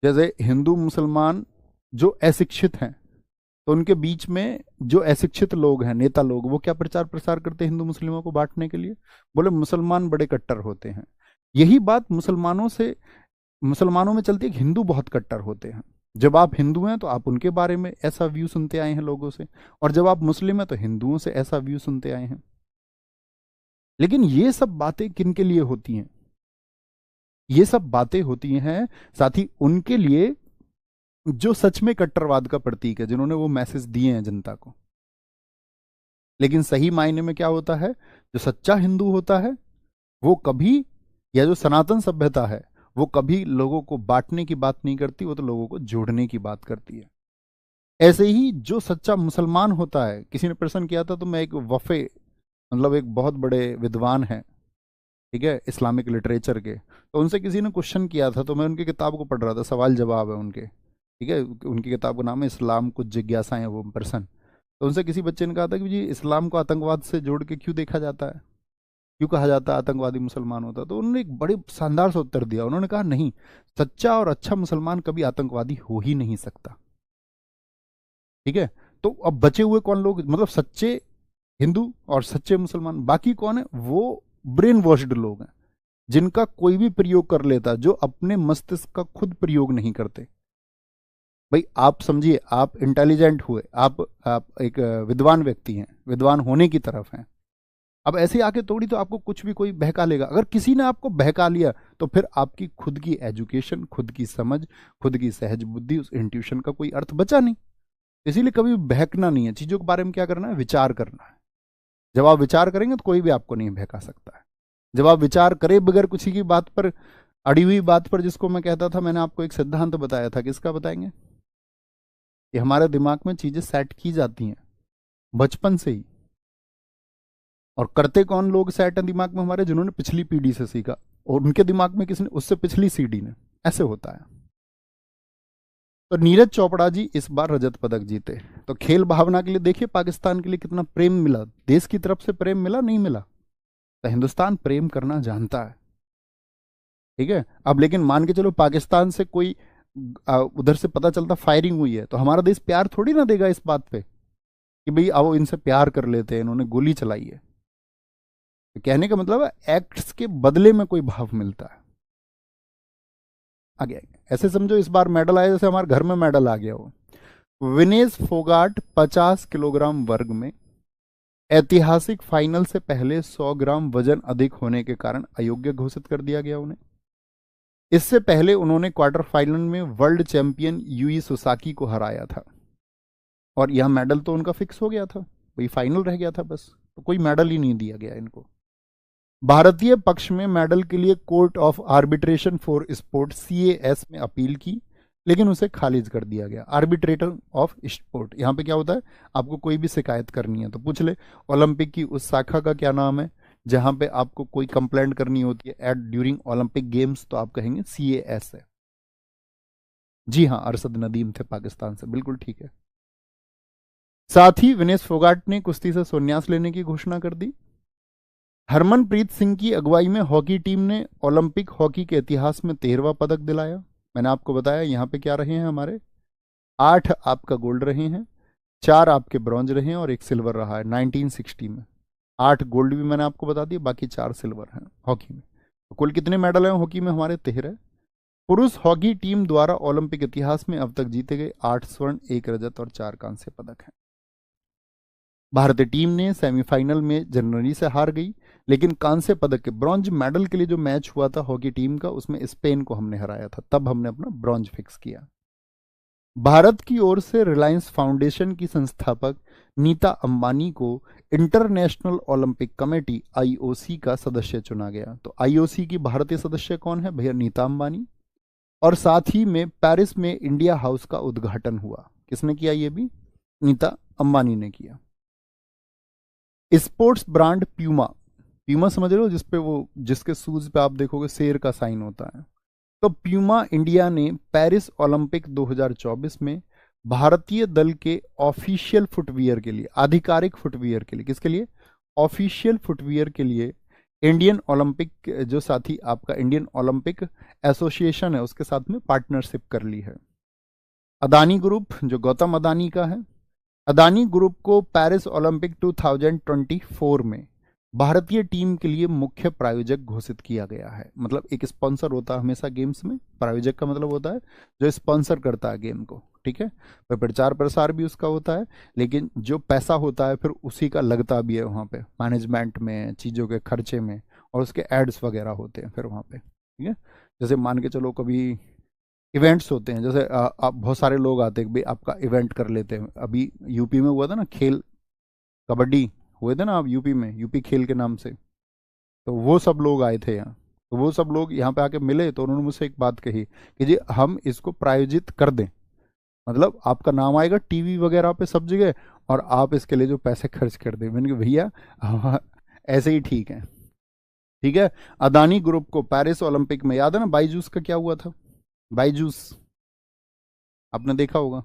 जैसे हिंदू मुसलमान जो अशिक्षित हैं, तो उनके बीच में जो अशिक्षित लोग हैं, नेता लोग, वो क्या प्रचार प्रसार करते हैं हिंदू मुस्लिमों को बांटने के लिए? बोले मुसलमान बड़े कट्टर होते हैं। यही बात मुसलमानों में चलती है कि हिंदू बहुत कट्टर होते हैं। जब आप हिंदू हैं तो आप उनके बारे में ऐसा व्यू सुनते आए हैं लोगों से, और जब आप मुस्लिम हैं तो हिंदुओं से ऐसा व्यू सुनते आए हैं। लेकिन ये सब बातें किन के लिए होती हैं? ये सब बातें होती हैं साथी उनके लिए जो सच में कट्टरवाद का प्रतीक है, जिन्होंने वो मैसेज दिए हैं जनता को। लेकिन सही मायने में क्या होता है? जो सच्चा हिंदू होता है वो कभी, या जो सनातन सभ्यता है वो कभी लोगों को बांटने की बात नहीं करती, वो तो लोगों को जोड़ने की बात करती है। ऐसे ही जो सच्चा मुसलमान होता है, किसी ने प्रश्न किया था, तो मैं एक वफे, मतलब एक बहुत बड़े विद्वान हैं, ठीक है, इस्लामिक लिटरेचर के, तो उनसे किसी ने क्वेश्चन किया था, तो मैं उनकी किताब को पढ़ रहा था, सवाल जवाब है उनके, ठीक है, उनकी किताब का नाम है इस्लाम कुछ जिज्ञासाएं वो पर्सन। तो उनसे किसी बच्चे ने कहा था कि जी इस्लाम को आतंकवाद से जोड़ के क्यों देखा जाता है, क्यों कहा जाता है आतंकवादी मुसलमान होता है? तो उन्होंने एक बड़े शानदार से उत्तर दिया। उन्होंने कहा नहीं, सच्चा और अच्छा मुसलमान कभी आतंकवादी हो ही नहीं सकता। ठीक है, तो अब बचे हुए कौन लोग, मतलब सच्चे हिंदू और सच्चे मुसलमान, बाकी कौन है? वो ब्रेन वॉश्ड लोग हैं, जिनका कोई भी प्रयोग कर लेता, जो अपने मस्तिष्क का खुद प्रयोग नहीं करते। भाई आप समझिए, आप इंटेलिजेंट हुए, आप एक विद्वान व्यक्ति हैं, विद्वान होने की तरफ हैं। अब ऐसे आके तोड़ी तो आपको कुछ भी कोई बहका लेगा। अगर किसी ने आपको बहका लिया तो फिर आपकी खुद की एजुकेशन, खुद की समझ, खुद की सहज बुद्धि, उस इंट्यूशन का कोई अर्थ बचा नहीं। इसीलिए कभी बहकना नहीं है, चीजों के बारे में क्या करना है? विचार करना है। जब आप विचार करेंगे तो कोई भी आपको नहीं बहका सकता है। जब आप विचार करे बगैर किसी की बात पर, अड़ी हुई बात पर, जिसको मैं कहता था, मैंने आपको एक सिद्धांत बताया था, किसका बताएंगे? कि हमारे दिमाग में चीजें सेट की जाती हैं बचपन से ही। और करते कौन लोग सेट हैं दिमाग में हमारे? जिन्होंने पिछली पीढ़ी से सीखा, और उनके दिमाग में किसने? उससे पिछली सीढ़ी ने। ऐसे होता है। तो नीरज चोपड़ा जी इस बार रजत पदक जीते। तो खेल भावना के लिए देखिए पाकिस्तान के लिए कितना प्रेम मिला, देश की तरफ से प्रेम मिला, नहीं मिला? तो हिंदुस्तान प्रेम करना जानता है, ठीक है। अब लेकिन मान के चलो पाकिस्तान से कोई उधर से पता चलता फायरिंग हुई है, तो हमारा देश प्यार थोड़ी ना देगा इस बात पे कि भाई आओ इनसे प्यार कर लेते हैं, इन्होंने गोली चलाई है। तो कहने का मतलब है एक्ट्स के बदले में कोई भाव मिलता है। आगे ऐसे समझो इस बार मेडल आया जैसे हमारे घर में मेडल आ गया हो। विनेश फोगाट 50 किलोग्राम वर्ग में ऐतिहासिक फाइनल से पहले 100 ग्राम वजन अधिक होने के कारण अयोग्य घोषित कर दिया गया उन्हें। इससे पहले उन्होंने क्वार्टर फाइनल में वर्ल्ड चैंपियन यूई सुसाकी को हराया था, और यह मेडल तो उनका फिक्स हो गया था, वही फाइनल रह गया था बस, तो कोई मेडल ही नहीं दिया गया इनको। भारतीय पक्ष में मेडल के लिए court of arbitration for sport CAS में अपील की, लेकिन उसे खारिज कर दिया गया। आर्बिट्रेटर ऑफ स्पोर्ट, यहाँ पे क्या होता है? आपको कोई भी शिकायत करनी है तो पूछ ले, ओलंपिक की उस शाखा का क्या नाम है जहां पे आपको कोई कंप्लेंट करनी होती है एट ड्यूरिंग ओलंपिक गेम्स, तो आप कहेंगे CAS है। जी हाँ, अरशद नदीम थे पाकिस्तान से, बिल्कुल ठीक है। साथ ही विनेश फोगाट ने कुश्ती से संन्यास लेने की घोषणा कर दी। हरमनप्रीत सिंह की अगुवाई में हॉकी टीम ने ओलंपिक हॉकी के इतिहास में 13वां पदक दिलाया। मैंने आपको बताया यहाँ पे क्या रहे हैं हमारे, 8 आपका गोल्ड रहे हैं, 4 आपके ब्रॉन्ज रहे हैं और 1 सिल्वर रहा है 1960 में। 8 गोल्ड भी मैंने आपको बता दिया, बाकी 4 सिल्वर हैं हॉकी में। तो कुल कितने मेडल हैं हॉकी में हमारे? 13। पुरुष हॉकी टीम द्वारा ओलंपिक इतिहास में अब तक जीते गए 8 स्वर्ण, 1 रजत और 4 कांस्य पदक हैं। भारतीय टीम ने सेमीफाइनल में जर्मनी से हार गई, लेकिन कांस्य पदक के ब्रॉन्ज मेडल के लिए जो मैच हुआ था हॉकी टीम का, उसमें स्पेन को हमने हराया था, तब हमने अपना ब्रॉन्ज फिक्स किया। भारत की ओर से रिलायंस फाउंडेशन की संस्थापक नीता अंबानी को इंटरनेशनल ओलंपिक कमेटी IOC का सदस्य चुना गया। तो IOC की भारतीय सदस्य कौन है भैया? नीता अंबानी। और साथ ही में पेरिस में इंडिया हाउस का उद्घाटन हुआ। किसने किया? ये भी नीता अंबानी ने किया। स्पोर्ट्स ब्रांड प्यूमा, प्यूमा समझ रहे हो, जिसपे वो, जिसके शूज पे आप देखोगे शेर का साइन होता है। तो प्यूमा इंडिया ने पेरिस ओलंपिक 2024 में भारतीय दल के ऑफिशियल फुटवियर के लिए, आधिकारिक फुटवियर के लिए, किसके लिए? ऑफिशियल फुटवियर के लिए इंडियन ओलंपिक जो साथी आपका इंडियन ओलंपिक एसोसिएशन है उसके साथ में पार्टनरशिप कर ली है। अदानी ग्रुप जो गौतम अदानी का है, अदानी ग्रुप को पेरिस ओलंपिक 2024 में भारतीय टीम के लिए मुख्य प्रायोजक घोषित किया गया है। मतलब एक स्पॉन्सर होता है हमेशा गेम्स में, प्रायोजक का मतलब होता है जो स्पॉन्सर करता है गेम को, ठीक है। पर प्रचार प्रसार भी उसका होता है, लेकिन जो पैसा होता है फिर उसी का लगता भी है वहाँ पे, मैनेजमेंट में, चीज़ों के खर्चे में, और उसके एड्स वगैरह होते हैं फिर वहाँ पे, ठीक है। जैसे मान के चलो कभी इवेंट्स होते हैं, जैसे आप बहुत सारे लोग आते हैं भाई आपका इवेंट कर लेते हैं। अभी यूपी में हुआ था ना खेल, कबड्डी हुए थे ना आप यूपी में, यूपी खेल के नाम से, तो वो सब लोग आए थे यहाँ। तो वो सब लोग यहाँ पे आके मिले तो उन्होंने मुझसे एक बात कही कि जी हम इसको प्रायोजित कर दें, मतलब आपका नाम आएगा टीवी वगैरह पे सब जगह, और आप इसके लिए जो पैसे खर्च कर दें। मैंने कहा भैया हाँ, ऐसे ही ठीक है, ठीक है। अदानी ग्रुप को पेरिस ओलंपिक में, याद है ना बाईजूस का क्या हुआ था, बाईजूस आपने देखा होगा,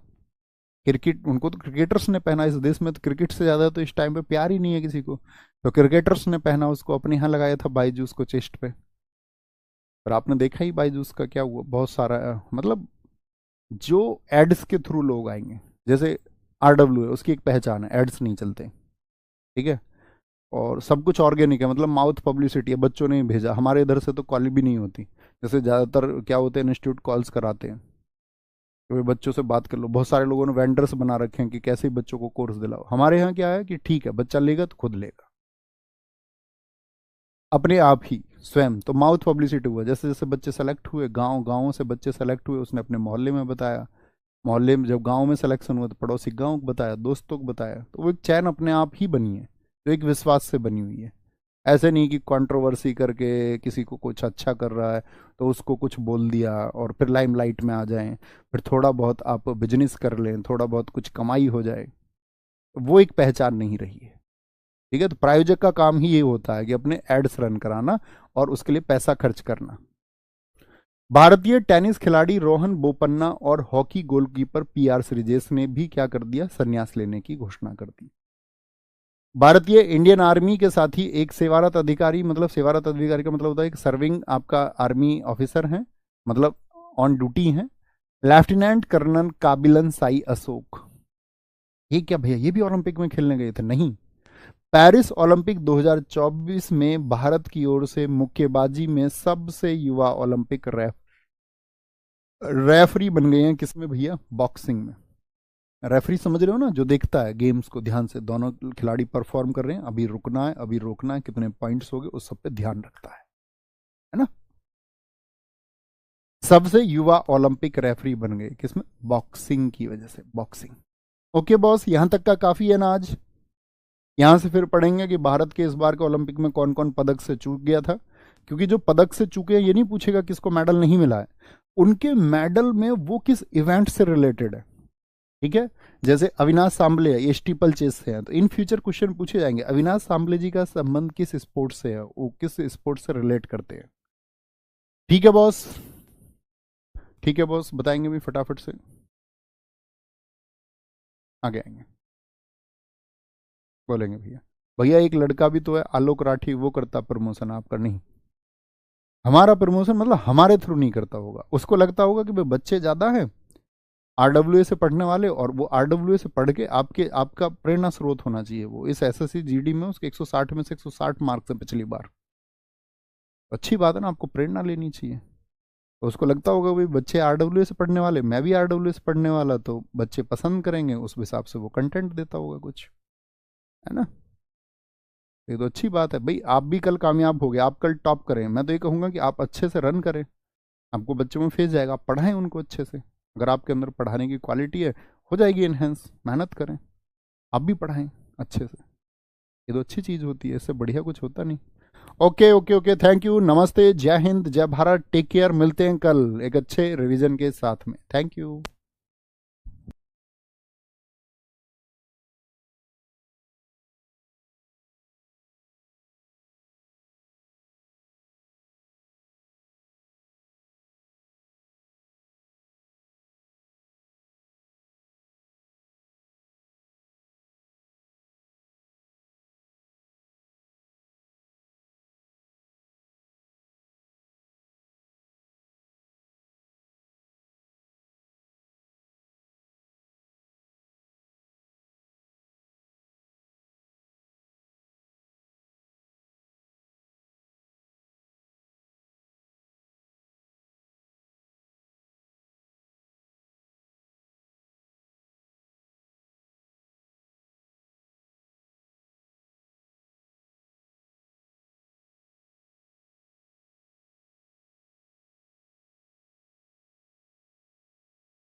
क्रिकेट, उनको तो क्रिकेटर्स ने पहना, इस देश में तो क्रिकेट से ज़्यादा तो इस टाइम पे प्यार ही नहीं है किसी को, तो क्रिकेटर्स ने पहना उसको, अपने यहाँ लगाया था बाईजूस को चेस्ट पे। पर आपने देखा ही बाईजूस का क्या हुआ, बहुत सारा मतलब जो एड्स के थ्रू लोग आएंगे, जैसे RW है उसकी एक पहचान है, एड्स नहीं चलते, ठीक है। और सब कुछ ऑर्गेनिक है, मतलब माउथ पब्लिसिटी है, बच्चों ने भेजा, हमारे इधर से तो कॉल भी नहीं होती। जैसे ज़्यादातर क्या होते हैं, इंस्टीट्यूट कॉल्स कराते हैं तो वे बच्चों से बात कर लो, बहुत सारे लोगों ने वेंडर्स बना रखे हैं कि कैसे बच्चों को कोर्स दिलाओ। हमारे यहाँ क्या है कि ठीक है बच्चा लेगा तो खुद लेगा अपने आप ही स्वयं, तो माउथ पब्लिसिटी हुआ। जैसे जैसे बच्चे सेलेक्ट हुए, गाँव गाँवों से बच्चे सेलेक्ट हुए, उसने अपने मोहल्ले में बताया, मोहल्ले में जब गांव में सिलेक्शन हुआ तो पड़ोसी गांव को बताया, दोस्तों को बताया, तो वो एक चैन अपने आप ही बनी है, जो एक विश्वास से बनी हुई है। ऐसे नहीं कि कंट्रोवर्सी करके किसी को कुछ अच्छा कर रहा है तो उसको कुछ बोल दिया और फिर लाइमलाइट में आ जाएं, फिर थोड़ा बहुत आप बिजनेस कर लें, थोड़ा बहुत कुछ कमाई हो जाए, वो एक पहचान नहीं रही है, ठीक है। तो प्रायोजक का काम ही ये होता है कि अपने एड्स रन कराना और उसके लिए पैसा खर्च करना। भारतीय टेनिस खिलाड़ी रोहन बोपन्ना और हॉकी गोलकीपर PR श्रीजेश ने भी क्या कर दिया, संन्यास लेने की घोषणा कर दी। भारतीय इंडियन आर्मी के साथ ही एक सेवारत अधिकारी, मतलब सेवारत अधिकारी का मतलब होता है कि सर्विंग आपका आर्मी ऑफिसर हैं, मतलब ऑन ड्यूटी हैं, लेफ्टिनेंट कर्नल काबिलन साई अशोक। ये क्या भैया, ये भी ओलंपिक में खेलने गए थे? नहीं, पेरिस ओलंपिक 2024 में भारत की ओर से मुक्केबाजी में सबसे युवा ओलंपिक रेफरी बन गए हैं। किसमें भैया? बॉक्सिंग में। रेफरी समझ रहे हो ना, जो देखता है गेम्स को ध्यान से, दोनों खिलाड़ी परफॉर्म कर रहे हैं, अभी रुकना है, अभी रोकना है, कितने पॉइंट्स हो गए, उस सब पे ध्यान रखता है ना। सबसे युवा ओलंपिक रेफरी बन गए, किसमें? बॉक्सिंग की वजह से, बॉक्सिंग। ओके बॉस, यहां तक का काफी है ना आज। यहां से फिर पढ़ेंगे कि भारत के इस बार के ओलंपिक में कौन कौन पदक से चूक गया था, क्योंकि जो पदक से चूके हैं ये नहीं पूछेगा किसको मेडल नहीं मिला है, उनके मेडल में वो किस इवेंट से रिलेटेड है, ठीक है। जैसे अविनाश सांबले है, ये स्टीपल चेस से है, तो इन फ्यूचर क्वेश्चन पूछे जाएंगे अविनाश सांबले जी का संबंध किस स्पोर्ट से है, वो किस स्पोर्ट से रिलेट करते हैं। ठीक है बॉस, ठीक है बॉस, बताएंगे भी फटाफट से, आगे आएंगे, बोलेंगे भैया। भैया एक लड़का भी तो है आलोक राठी, वो करता प्रमोशन, आपका नहीं। हमारा प्रमोशन मतलब हमारे थ्रू नहीं करता होगा, उसको लगता होगा कि भाई बच्चे ज़्यादा हैं RWA से पढ़ने वाले, और वो RWA से पढ़ के आपका प्रेरणा स्रोत होना चाहिए। वो इस SSC GD में उसके 160 में से 160 मार्क्स है पिछली बार, अच्छी बात है ना, आपको प्रेरणा लेनी चाहिए। तो उसको लगता होगा भाई बच्चे RWA से पढ़ने वाले, मैं भी RWA से पढ़ने वाला, तो बच्चे पसंद करेंगे, उस हिसाब से वो कंटेंट देता होगा कुछ, है ना। ये तो अच्छी बात है भाई, आप भी कल कामयाब हो गए, आप कल टॉप करें। मैं तो ये कहूँगा कि आप अच्छे से रन करें, आपको बच्चों में फेस जाएगा, आप पढ़ाएं उनको अच्छे से, अगर आपके अंदर पढ़ाने की क्वालिटी है हो जाएगी इनहेंस, मेहनत करें, आप भी पढ़ाएं अच्छे से, ये तो अच्छी चीज़ होती है, इससे बढ़िया कुछ होता नहीं। Okay okay okay, thank you, नमस्ते, जय हिंद, जय भारत, टेक केयर, मिलते हैं कल एक अच्छे रिवीजन के साथ में, थैंक यू।